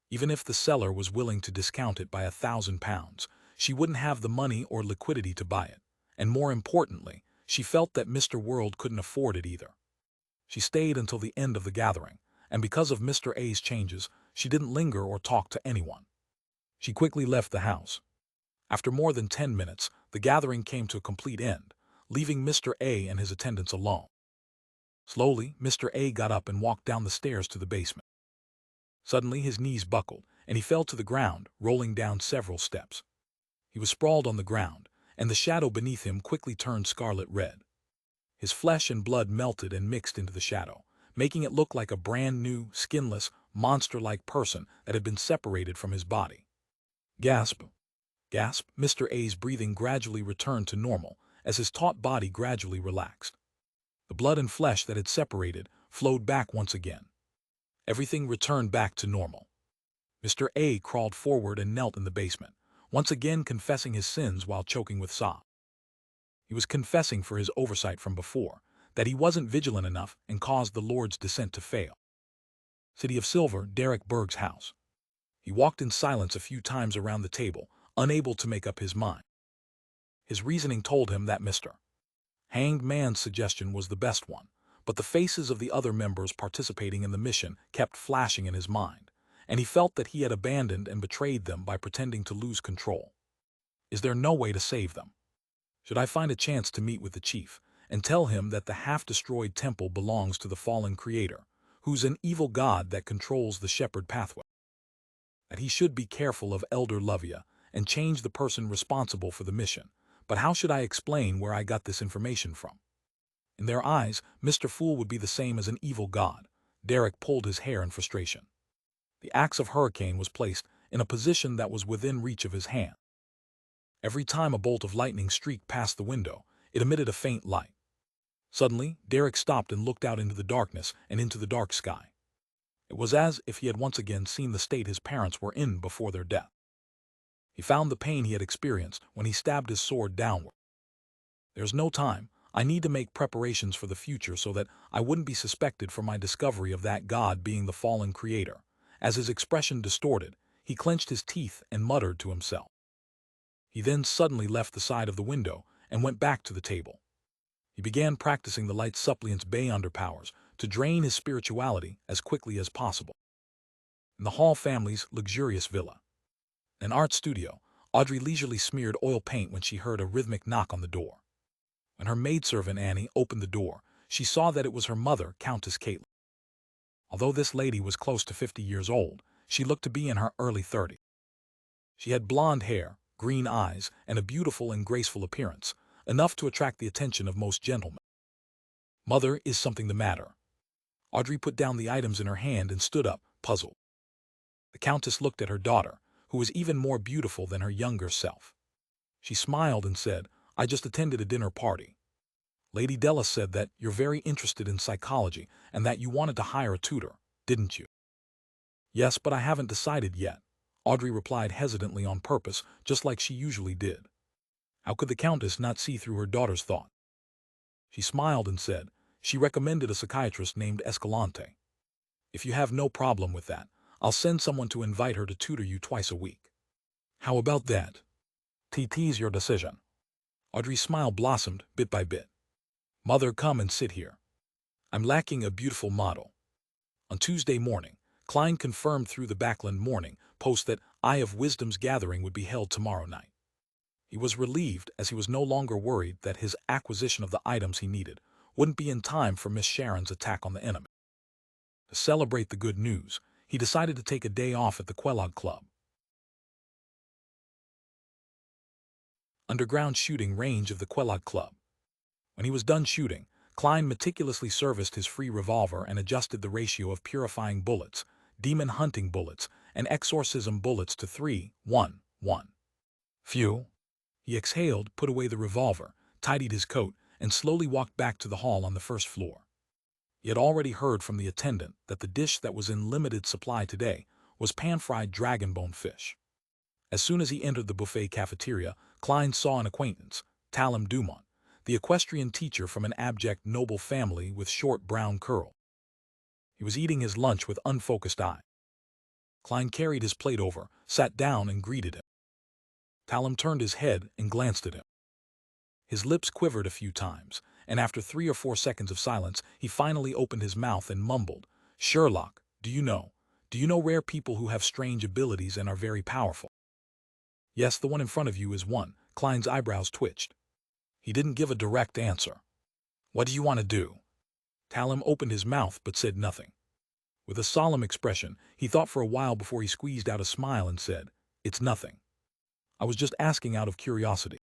Even if the seller was willing to discount it by 1,000 pounds, she wouldn't have the money or liquidity to buy it, and more importantly, she felt that Mr. World couldn't afford it either. She stayed until the end of the gathering, and because of Mr. A's changes, she didn't linger or talk to anyone. She quickly left the house. After more than 10 minutes, the gathering came to a complete end, leaving Mr. A and his attendants alone. Slowly, Mr. A got up and walked down the stairs to the basement. Suddenly, his knees buckled, and he fell to the ground, rolling down several steps. He was sprawled on the ground, and the shadow beneath him quickly turned scarlet red. His flesh and blood melted and mixed into the shadow, making it look like a brand new, skinless, monster-like person that had been separated from his body. Gasp! Gasp! Mr. A's breathing gradually returned to normal as his taut body gradually relaxed. The blood and flesh that had separated flowed back once again. Everything returned back to normal. Mr. A crawled forward and knelt in the basement, once again confessing his sins while choking with sobs. He was confessing for his oversight from before, that he wasn't vigilant enough and caused the Lord's descent to fail. City of Silver, Derek Berg's house. He walked in silence a few times around the table, unable to make up his mind. His reasoning told him that Mr. Hanged Man's suggestion was the best one, but the faces of the other members participating in the mission kept flashing in his mind, and he felt that he had abandoned and betrayed them by pretending to lose control. Is there no way to save them? Should I find a chance to meet with the chief and tell him that the half-destroyed temple belongs to the fallen creator, who's an evil god that controls the shepherd pathway? That he should be careful of Elder Lovia and change the person responsible for the mission, but how should I explain where I got this information from? In their eyes, Mr. Fool would be the same as an evil god. Derek pulled his hair in frustration. The axe of Hurricane was placed in a position that was within reach of his hand. Every time a bolt of lightning streaked past the window, it emitted a faint light. Suddenly, Derek stopped and looked out into the darkness and into the dark sky. It was as if he had once again seen the state his parents were in before their death. He found the pain he had experienced when he stabbed his sword downward. "There's no time. I need to make preparations for the future so that I wouldn't be suspected for my discovery of that God being the fallen creator. As his expression distorted, he clenched his teeth and muttered to himself. He then suddenly left the side of the window and went back to the table. He began practicing the light suppliant's bay underpowers to drain his spirituality as quickly as possible. In the Hall family's luxurious villa, an art studio, Audrey leisurely smeared oil paint when she heard a rhythmic knock on the door. When her maidservant Annie opened the door, she saw that it was her mother, Countess Caitlin. Although this lady was close to 50 years old, she looked to be in her early 30s. She had blonde hair, green eyes, and a beautiful and graceful appearance, enough to attract the attention of most gentlemen. "Mother, is something the matter?" Audrey put down the items in her hand and stood up, puzzled. The Countess looked at her daughter, who was even more beautiful than her younger self. She smiled and said, "I just attended a dinner party. Lady Della said that you're very interested in psychology and that you wanted to hire a tutor, didn't you?" "Yes, but I haven't decided yet," Audrey replied hesitantly on purpose, just like she usually did. How could the Countess not see through her daughter's thought? She smiled and said, "She recommended a psychiatrist named Escalante. If you have no problem with that, I'll send someone to invite her to tutor you twice a week." "How about that?" "TT's your decision." Audrey's smile blossomed bit by bit. "Mother, come and sit here. I'm lacking a beautiful model." On Tuesday morning, Klein confirmed through the Backland Morning Post that Eye of Wisdom's gathering would be held tomorrow night. He was relieved as he was no longer worried that his acquisition of the items he needed wouldn't be in time for Miss Sharon's attack on the enemy. To celebrate the good news, he decided to take a day off at the Kellogg Club. Underground shooting range of the Kellogg Club. When he was done shooting, Klein meticulously serviced his free revolver and adjusted the ratio of purifying bullets, demon hunting bullets, and exorcism bullets to 3-1-1. Phew. He exhaled, put away the revolver, tidied his coat, and slowly walked back to the hall on the first floor. He had already heard from the attendant that the dish that was in limited supply today was pan-fried dragonbone fish. As soon as he entered the buffet cafeteria, Klein saw an acquaintance, Talem Dumont, the equestrian teacher from an abject noble family with short brown curls. He was eating his lunch with unfocused eye. Klein carried his plate over, sat down, and greeted him. Talem turned his head and glanced at him. His lips quivered a few times, and after 3 or 4 seconds of silence, he finally opened his mouth and mumbled, "Sherlock, do you know rare people who have strange abilities and are very powerful?" "Yes, the one in front of you is one." Klein's eyebrows twitched. He didn't give a direct answer. "What do you want to do?" Talem opened his mouth but said nothing. With a solemn expression, he thought for a while before he squeezed out a smile and said, "It's nothing. I was just asking out of curiosity."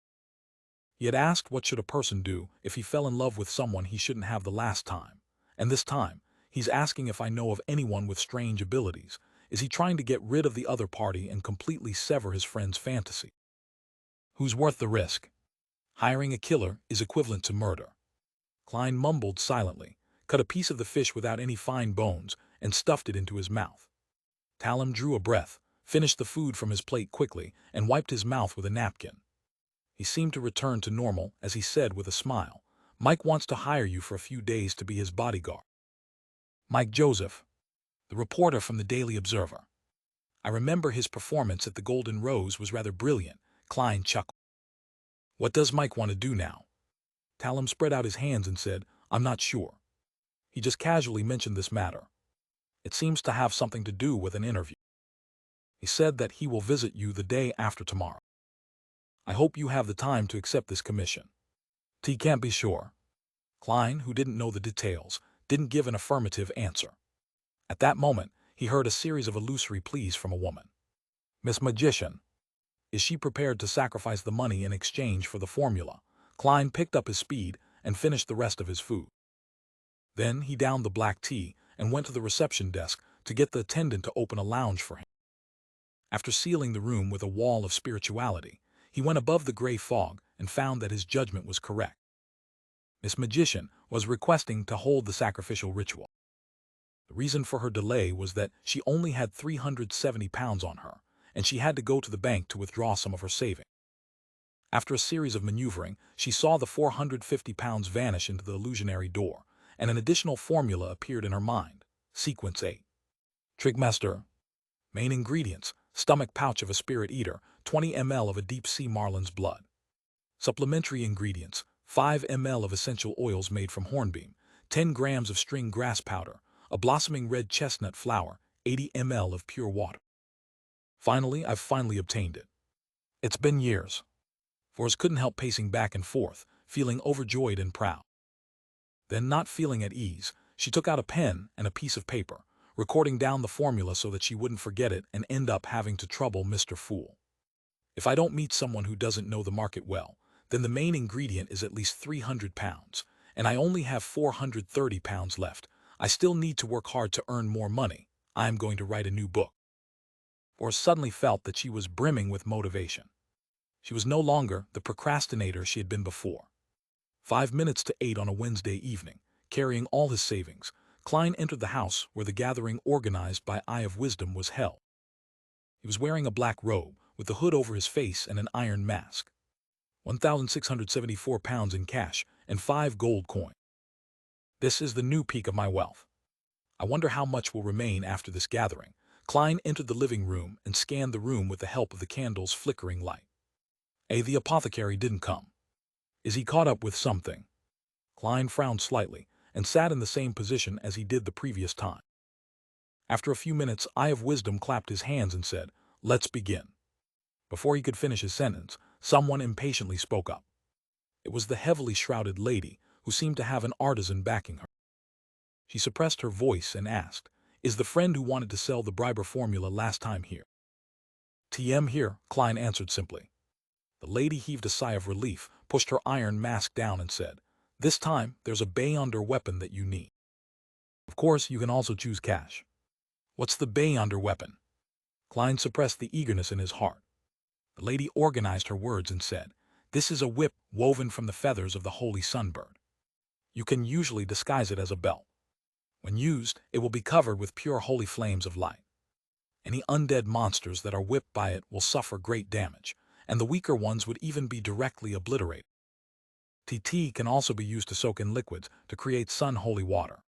He had asked what should a person do if he fell in love with someone he shouldn't have the last time. And this time, he's asking if I know of anyone with strange abilities. Is he trying to get rid of the other party and completely sever his friend's fantasy? Who's worth the risk? Hiring a killer is equivalent to murder. Klein mumbled silently, cut a piece of the fish without any fine bones, and stuffed it into his mouth. Talem drew a breath, finished the food from his plate quickly, and wiped his mouth with a napkin. He seemed to return to normal as he said with a smile, "Mike wants to hire you for a few days to be his bodyguard." Mike Joseph, the reporter from the Daily Observer. "I remember his performance at the Golden Rose was rather brilliant." Klein chuckled. "What does Mike want to do now?" Talem spread out his hands and said, "I'm not sure. He just casually mentioned this matter. It seems to have something to do with an interview. He said that he will visit you the day after tomorrow. I hope you have the time to accept this commission." T can't be sure. Klein, who didn't know the details, didn't give an affirmative answer. At that moment, he heard a series of illusory pleas from a woman. "Miss Magician, is she prepared to sacrifice the money in exchange for the formula?" Klein picked up his speed and finished the rest of his food. Then he downed the black tea and went to the reception desk to get the attendant to open a lounge for him. After sealing the room with a wall of spirituality, he went above the gray fog and found that his judgment was correct. Miss Magician was requesting to hold the sacrificial ritual. The reason for her delay was that she only had £370 on her, and she had to go to the bank to withdraw some of her savings. After a series of maneuvering, she saw the 450 pounds vanish into the illusionary door, and an additional formula appeared in her mind. Sequence 8. Trigmaster. Main ingredients: stomach pouch of a spirit eater, 20 ml of a deep-sea marlin's blood. Supplementary ingredients: 5 ml of essential oils made from hornbeam, 10 grams of string grass powder, a blossoming red chestnut flower, 80 ml of pure water. Finally, I've finally obtained it. It's been years. Forrest couldn't help pacing back and forth, feeling overjoyed and proud. Then, not feeling at ease, she took out a pen and a piece of paper, recording down the formula so that she wouldn't forget it and end up having to trouble Mr. Fool. If I don't meet someone who doesn't know the market well, then the main ingredient is at least 300 pounds, and I only have 430 pounds left. I still need to work hard to earn more money. I am going to write a new book. Forrest suddenly felt that she was brimming with motivation. She was no longer the procrastinator she had been before. 5 minutes to 8 on a Wednesday evening, carrying all his savings, Klein entered the house where the gathering organized by Eye of Wisdom was held. He was wearing a black robe, with the hood over his face and an iron mask. 1,674 pounds in cash and 5 gold coins. This is the new peak of my wealth. I wonder how much will remain after this gathering. Klein entered the living room and scanned the room with the help of the candle's flickering light. The apothecary didn't come. Is he caught up with something? Klein frowned slightly and sat in the same position as he did the previous time. After a few minutes, Eye of Wisdom clapped his hands and said, "Let's begin." Before he could finish his sentence, someone impatiently spoke up. It was the heavily shrouded lady, who seemed to have an artisan backing her. She suppressed her voice and asked, "Is the friend who wanted to sell the briber formula last time here?" "TM here," Klein answered simply. The lady heaved a sigh of relief, pushed her iron mask down and said, "This time, there's a Beyonder weapon that you need. Of course, you can also choose cash." "What's the Beyonder weapon?" Klein suppressed the eagerness in his heart. The lady organized her words and said, "This is a whip woven from the feathers of the holy sunbird. You can usually disguise it as a belt. When used, it will be covered with pure holy flames of light. Any undead monsters that are whipped by it will suffer great damage, and the weaker ones would even be directly obliterated. TT can also be used to soak in liquids to create sun holy water.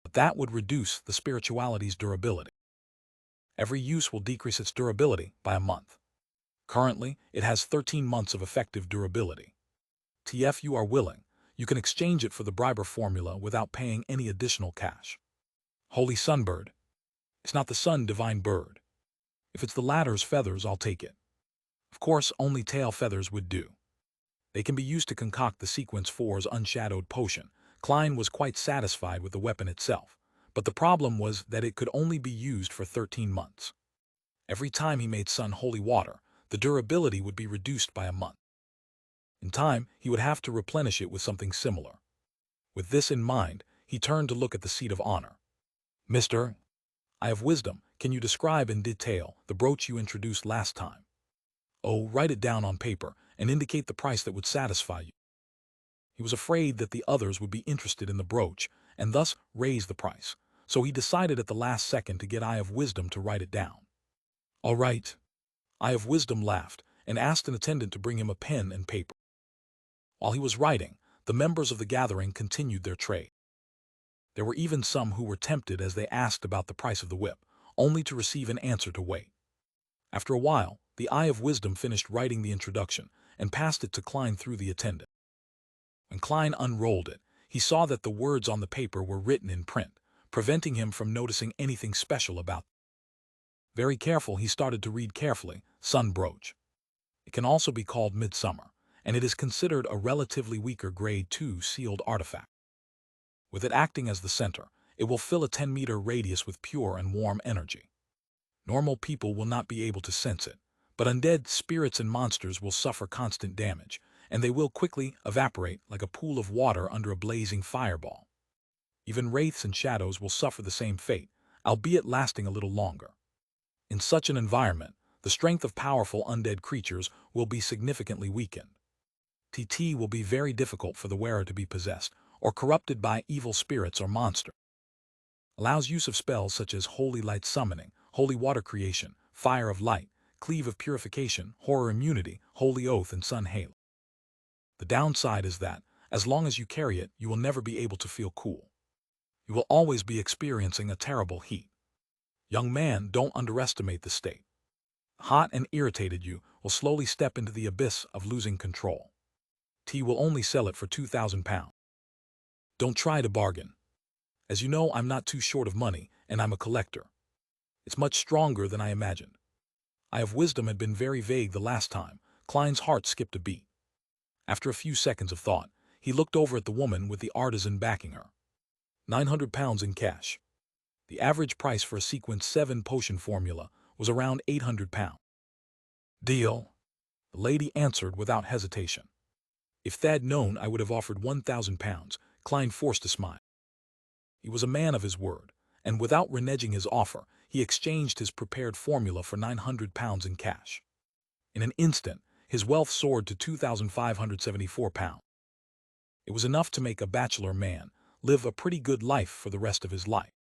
But that would reduce the spirituality's durability. Every use will decrease its durability by a month. Currently, it has 13 months of effective durability. TF you are willing, you can exchange it for the briber formula without paying any additional cash. Holy sunbird. It's not the sun divine bird. If it's the latter's feathers, I'll take it. Of course, only tail feathers would do. They can be used to concoct the Sequence 4's unshadowed potion. Klein was quite satisfied with the weapon itself, but the problem was that it could only be used for 13 months. Every time he made sun holy water, the durability would be reduced by a month. In time, he would have to replenish it with something similar. With this in mind, he turned to look at the seat of honor. "Mr. Eye of Wisdom, can you describe in detail the brooch you introduced last time? Oh, write it down on paper and indicate the price that would satisfy you." He was afraid that the others would be interested in the brooch and thus raise the price, so he decided at the last second to get Eye of Wisdom to write it down. "All right." Eye of Wisdom laughed and asked an attendant to bring him a pen and paper. While he was writing, the members of the gathering continued their trade. There were even some who were tempted as they asked about the price of the whip, only to receive an answer to wait. After a while, the Eye of Wisdom finished writing the introduction and passed it to Klein through the attendant. When Klein unrolled it, he saw that the words on the paper were written in print, preventing him from noticing anything special about them. Very careful, he started to read carefully, "Sun brooch. It can also be called midsummer, and it is considered a relatively weaker grade 2 sealed artifact. With it acting as the center, it will fill a 10-meter radius with pure and warm energy. Normal people will not be able to sense it, but undead spirits and monsters will suffer constant damage, and they will quickly evaporate like a pool of water under a blazing fireball. Even wraiths and shadows will suffer the same fate, albeit lasting a little longer. In such an environment, the strength of powerful undead creatures will be significantly weakened. TT will be very difficult for the wearer to be possessed or corrupted by evil spirits or monsters. Allows use of spells such as Holy Light Summoning, Holy Water Creation, Fire of Light, Cleave of Purification, Horror Immunity, Holy Oath, and Sun Halo. The downside is that, as long as you carry it, you will never be able to feel cool. You will always be experiencing a terrible heat. Young man, don't underestimate the state. Hot and irritated you will slowly step into the abyss of losing control. T will only sell it for £2,000. Don't try to bargain. As you know, I'm not too short of money, and I'm a collector. It's much stronger than I imagined. Eye of Wisdom had been very vague the last time. Klein's heart skipped a beat. After a few seconds of thought, he looked over at the woman with the artisan backing her. £900 in cash. The average price for a Sequence 7 potion formula was around £800. Deal, the lady answered without hesitation. If Thad known, I would have offered £1,000, Klein forced a smile. He was a man of his word, and without reneging his offer, he exchanged his prepared formula for £900 in cash. In an instant, his wealth soared to £2,574. It was enough to make a bachelor man live a pretty good life for the rest of his life.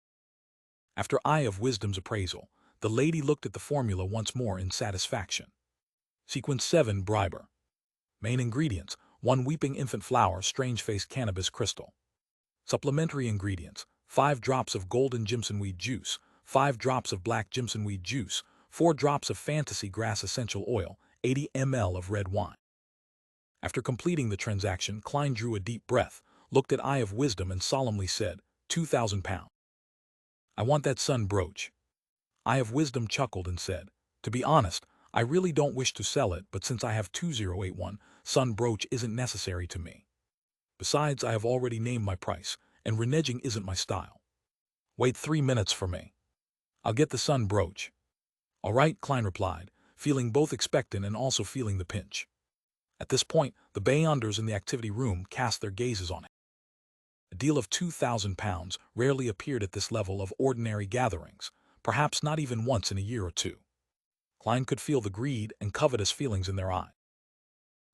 After Eye of Wisdom's appraisal, the lady looked at the formula once more in satisfaction. Sequence 7 Briber. Main ingredients: 1 weeping infant flower, strange-faced cannabis crystal. Supplementary ingredients: 5 drops of golden jimsonweed juice, 5 drops of black jimsonweed juice, 4 drops of fantasy grass essential oil, 80 ml of red wine. After completing the transaction, Klein drew a deep breath, looked at Eye of Wisdom, and solemnly said, £2,000. I want that sun brooch. Eye of Wisdom chuckled and said, to be honest, I really don't wish to sell it, but since I have 2081, sun brooch isn't necessary to me. Besides, I have already named my price, and reneging isn't my style. Wait 3 minutes for me. I'll get the sun brooch. All right, Klein replied, feeling both expectant and also feeling the pinch. At this point, the Beyonders in the activity room cast their gazes on him. A deal of £2,000 rarely appeared at this level of ordinary gatherings, perhaps not even once in a year or two. Klein could feel the greed and covetous feelings in their eyes.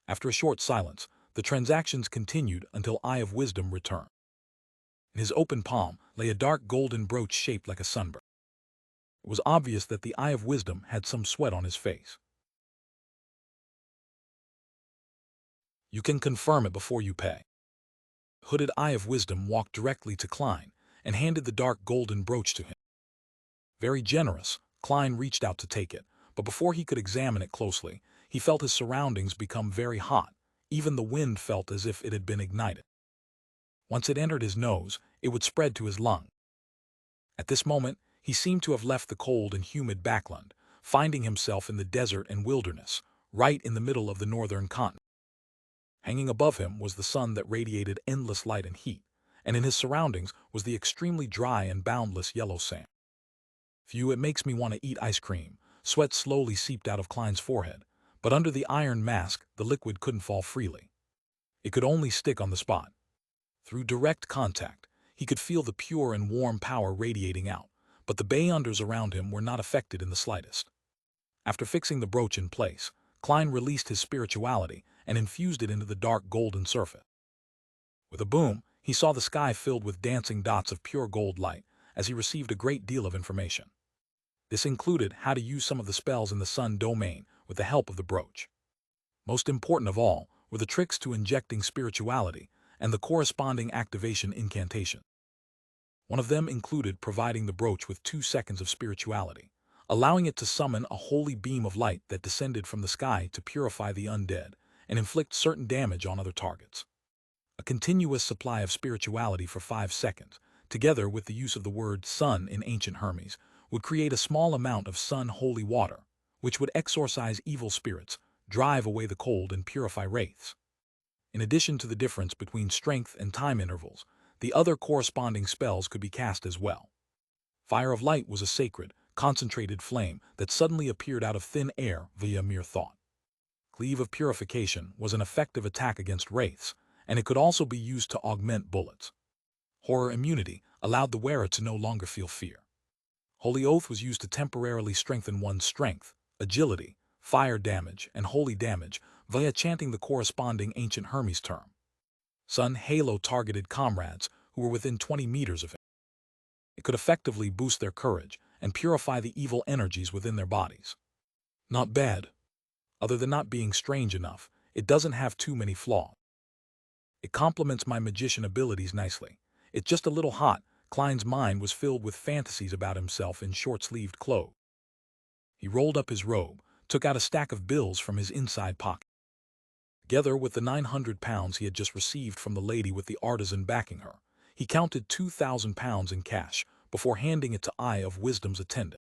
After a short silence, the transactions continued until Eye of Wisdom returned. In his open palm lay a dark golden brooch shaped like a sunburn. It was obvious that the Eye of Wisdom had some sweat on his face. You can confirm it before you pay. Hooded Eye of Wisdom walked directly to Klein and handed the dark golden brooch to him. Very generous, Klein reached out to take it, but before he could examine it closely, he felt his surroundings become very hot. Even the wind felt as if it had been ignited. Once it entered his nose, it would spread to his lung. At this moment, he seemed to have left the cold and humid backland, finding himself in the desert and wilderness, right in the middle of the northern continent. Hanging above him was the sun that radiated endless light and heat, and in his surroundings was the extremely dry and boundless yellow sand. Phew, it makes me want to eat ice cream. Sweat slowly seeped out of Klein's forehead, but under the iron mask, the liquid couldn't fall freely. It could only stick on the spot. Through direct contact, he could feel the pure and warm power radiating out, but the Beyonders around him were not affected in the slightest. After fixing the brooch in place, Klein released his spirituality and infused it into the dark golden surface. With a boom, he saw the sky filled with dancing dots of pure gold light as he received a great deal of information. This included how to use some of the spells in the sun domain with the help of the brooch. Most important of all were the tricks to injecting spirituality and the corresponding activation incantation. One of them included providing the brooch with 2 seconds of spirituality, allowing it to summon a holy beam of light that descended from the sky to purify the undead and inflict certain damage on other targets. A continuous supply of spirituality for 5 seconds, together with the use of the word sun in ancient Hermes, would create a small amount of sun holy water, which would exorcise evil spirits, drive away the cold, and purify wraiths. In addition to the difference between strength and time intervals, the other corresponding spells could be cast as well. Fire of Light was a sacred, concentrated flame that suddenly appeared out of thin air via mere thought. Cleave of Purification was an effective attack against wraiths, and it could also be used to augment bullets. Horror Immunity allowed the wearer to no longer feel fear. Holy Oath was used to temporarily strengthen one's strength, agility, fire damage, and holy damage via chanting the corresponding ancient Hermes term. Sun Halo targeted comrades who were within 20 meters of him. It could effectively boost their courage and purify the evil energies within their bodies. Not bad. Other than not being strange enough, it doesn't have too many flaws. It complements my magician abilities nicely. It's just a little hot. Klein's mind was filled with fantasies about himself in short-sleeved clothes. He rolled up his robe, took out a stack of bills from his inside pocket. Together with the 900 pounds he had just received from the lady with the artisan backing her, he counted 2,000 pounds in cash before handing it to Eye of Wisdom's attendant.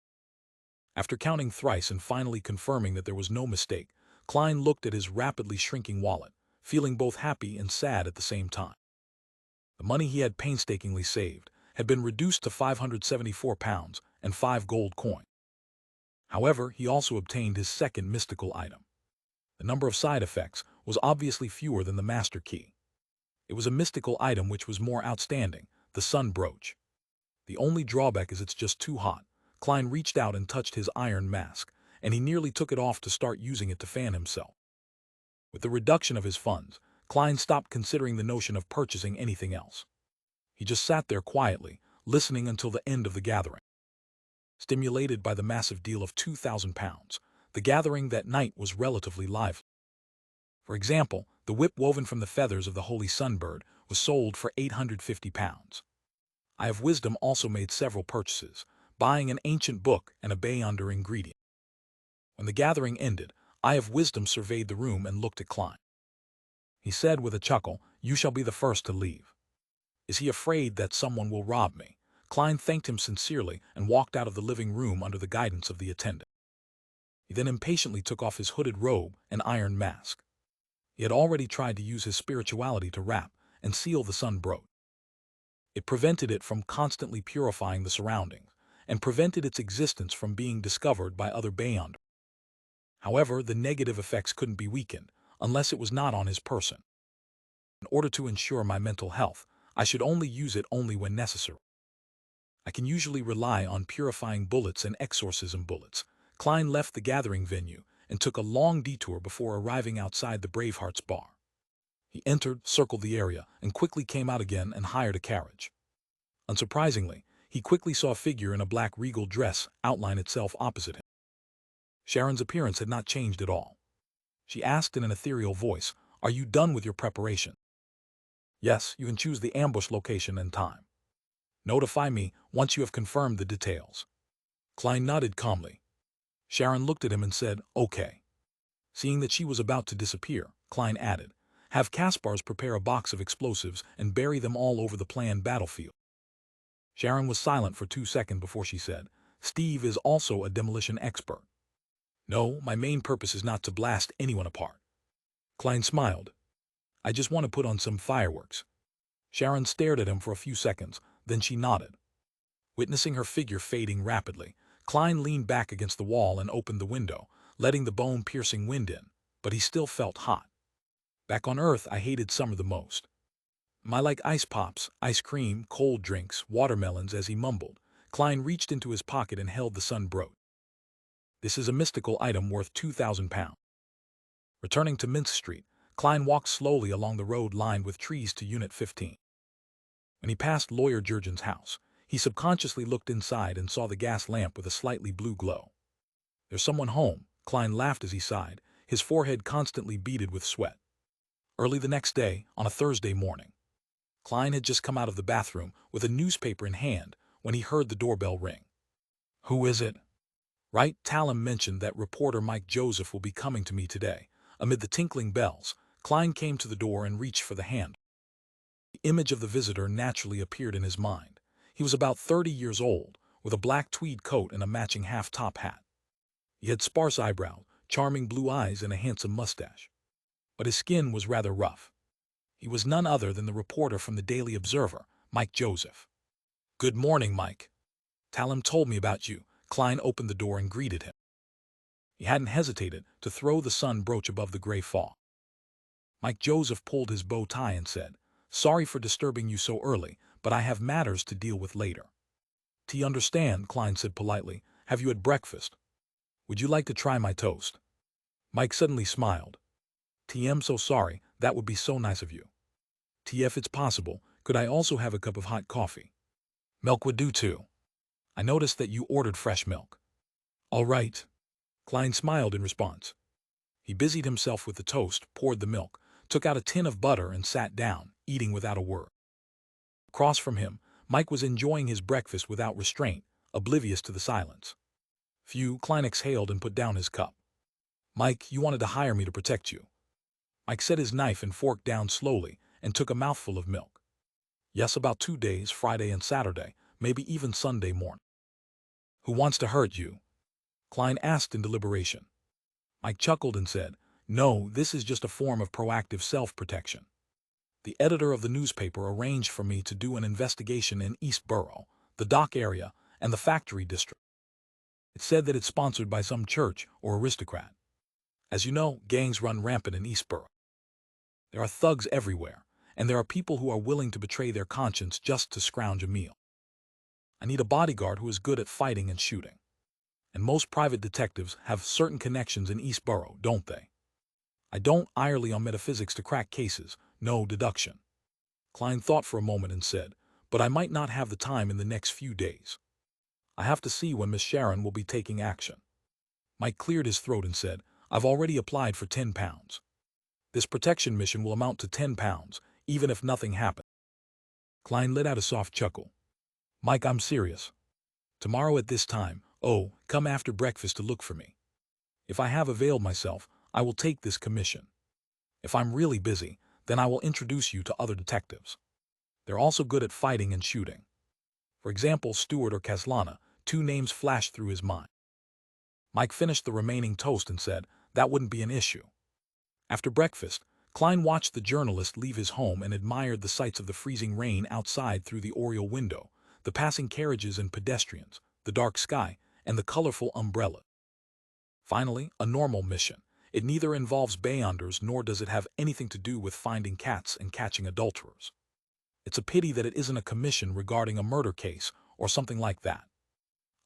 After counting thrice and finally confirming that there was no mistake, Klein looked at his rapidly shrinking wallet, feeling both happy and sad at the same time. The money he had painstakingly saved had been reduced to 574 pounds and 5 gold coins. However, he also obtained his second mystical item. The number of side effects was obviously fewer than the master key. It was a mystical item which was more outstanding, the sun brooch. The only drawback is it's just too hot. Klein reached out and touched his iron mask, and he nearly took it off to start using it to fan himself. With the reduction of his funds, Klein stopped considering the notion of purchasing anything else. He just sat there quietly, listening until the end of the gathering. Stimulated by the massive deal of 2,000 pounds, the gathering that night was relatively lively. For example, the whip woven from the feathers of the holy sunbird was sold for 850 pounds. Eye of Wisdom also made several purchases, buying an ancient book and a Beyonder ingredient. When the gathering ended, Eye of Wisdom surveyed the room and looked at Klein. He said with a chuckle, "You shall be the first to leave." Is he afraid that someone will rob me? Klein thanked him sincerely and walked out of the living room under the guidance of the attendant. He then impatiently took off his hooded robe and iron mask. He had already tried to use his spirituality to wrap and seal the sun brooch. It prevented it from constantly purifying the surroundings, and prevented its existence from being discovered by other Beyonder. However, the negative effects couldn't be weakened, unless it was not on his person. In order to ensure my mental health, I should only use it only when necessary. I can usually rely on purifying bullets and exorcism bullets. Klein left the gathering venue and took a long detour before arriving outside the Bravehearts bar. He entered, circled the area, and quickly came out again and hired a carriage. Unsurprisingly, he quickly saw a figure in a black regal dress outline itself opposite him. Sharon's appearance had not changed at all. She asked in an ethereal voice, "Are you done with your preparation?" "Yes, you can choose the ambush location and time. Notify me once you have confirmed the details." Klein nodded calmly. Sharon looked at him and said, "Okay." Seeing that she was about to disappear, Klein added, "Have Kaspars prepare a box of explosives and bury them all over the planned battlefield." Sharon was silent for 2 seconds before she said, "Steve is also a demolition expert." "No, my main purpose is not to blast anyone apart." Klein smiled. "I just want to put on some fireworks." Sharon stared at him for a few seconds, then she nodded. Witnessing her figure fading rapidly, Klein leaned back against the wall and opened the window, letting the bone-piercing wind in, but he still felt hot. "Back on Earth, I hated summer the most. I like ice pops, ice cream, cold drinks, watermelons," as he mumbled. Klein reached into his pocket and held the sun brooch. "This is a mystical item worth 2,000 pounds. Returning to Minsk Street, Klein walked slowly along the road lined with trees to Unit 15. When he passed Lawyer Jurgen's house, he subconsciously looked inside and saw the gas lamp with a slightly blue glow. "There's someone home," Klein laughed as he sighed, his forehead constantly beaded with sweat. Early the next day, on a Thursday morning, Klein had just come out of the bathroom with a newspaper in hand when he heard the doorbell ring. "Who is it?" "Right, Talem mentioned that reporter Mike Joseph will be coming to me today." Amid the tinkling bells, Klein came to the door and reached for the handle. The image of the visitor naturally appeared in his mind. He was about 30 years old, with a black tweed coat and a matching half-top hat. He had sparse eyebrows, charming blue eyes, and a handsome mustache. But his skin was rather rough. He was none other than the reporter from the Daily Observer, Mike Joseph. "Good morning, Mike. Talem told me about you." Klein opened the door and greeted him. He hadn't hesitated to throw the sun brooch above the gray fog. Mike Joseph pulled his bow tie and said, "Sorry for disturbing you so early, but I have matters to deal with later." Understand," Klein said politely. "Have you had breakfast? Would you like to try my toast?" Mike suddenly smiled. "I'm so sorry, that would be so nice of you. If it's possible, could I also have a cup of hot coffee?" "Milk would do too. I noticed that you ordered fresh milk." "All right." Klein smiled in response. He busied himself with the toast, poured the milk, took out a tin of butter and sat down, eating without a word. Across from him, Mike was enjoying his breakfast without restraint, oblivious to the silence. Phew, Klein exhaled and put down his cup. Mike, you wanted to hire me to protect you. Mike set his knife and fork down slowly and took a mouthful of milk. Yes, about 2 days, Friday and Saturday, maybe even Sunday morning. Who wants to hurt you? Klein asked in deliberation. Mike chuckled and said, no, this is just a form of proactive self-protection. The editor of the newspaper arranged for me to do an investigation in East Borough, the dock area, and the factory district. It said that it's sponsored by some church or aristocrat. As you know, gangs run rampant in East Borough. There are thugs everywhere, and there are people who are willing to betray their conscience just to scrounge a meal. I need a bodyguard who is good at fighting and shooting. And most private detectives have certain connections in East Borough, don't they? I don't irely on metaphysics to crack cases, no deduction. Klein thought for a moment and said, but I might not have the time in the next few days. I have to see when Miss Sharon will be taking action. Mike cleared his throat and said, I've already applied for £10. This protection mission will amount to £10, even if nothing happens. Klein let out a soft chuckle. Mike, I'm serious. Tomorrow at this time, come after breakfast to look for me. If I have availed myself, I will take this commission. If I'm really busy, then I will introduce you to other detectives. They're also good at fighting and shooting. For example, Stewart or Caslana, 2 names flashed through his mind. Mike finished the remaining toast and said, that wouldn't be an issue. After breakfast, Klein watched the journalist leave his home and admired the sights of the freezing rain outside through the oriel window, the passing carriages and pedestrians, the dark sky, and the colorful umbrella. Finally, a normal mission. It neither involves Beyonders nor does it have anything to do with finding cats and catching adulterers. It's a pity that it isn't a commission regarding a murder case or something like that.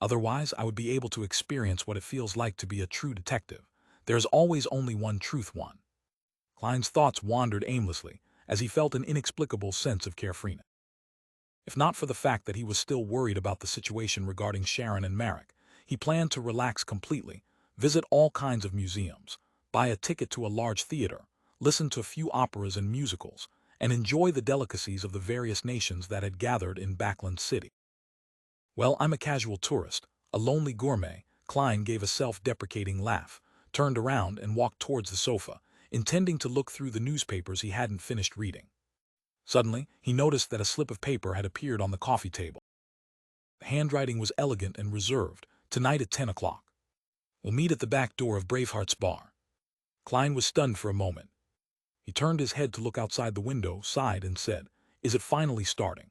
Otherwise, I would be able to experience what it feels like to be a true detective. There's always only one truth one. Klein's thoughts wandered aimlessly as he felt an inexplicable sense of carefreeness. If not for the fact that he was still worried about the situation regarding Sharon and Marek, he planned to relax completely, visit all kinds of museums, buy a ticket to a large theater, listen to a few operas and musicals, and enjoy the delicacies of the various nations that had gathered in Backland City. Well, I'm a casual tourist, a lonely gourmet. Klein gave a self-deprecating laugh, turned around and walked towards the sofa, intending to look through the newspapers he hadn't finished reading. Suddenly, he noticed that a slip of paper had appeared on the coffee table. The handwriting was elegant and reserved, tonight at 10 o'clock. We'll meet at the back door of Braveheart's bar. Klein was stunned for a moment. He turned his head to look outside the window, sighed, and said, is it finally starting?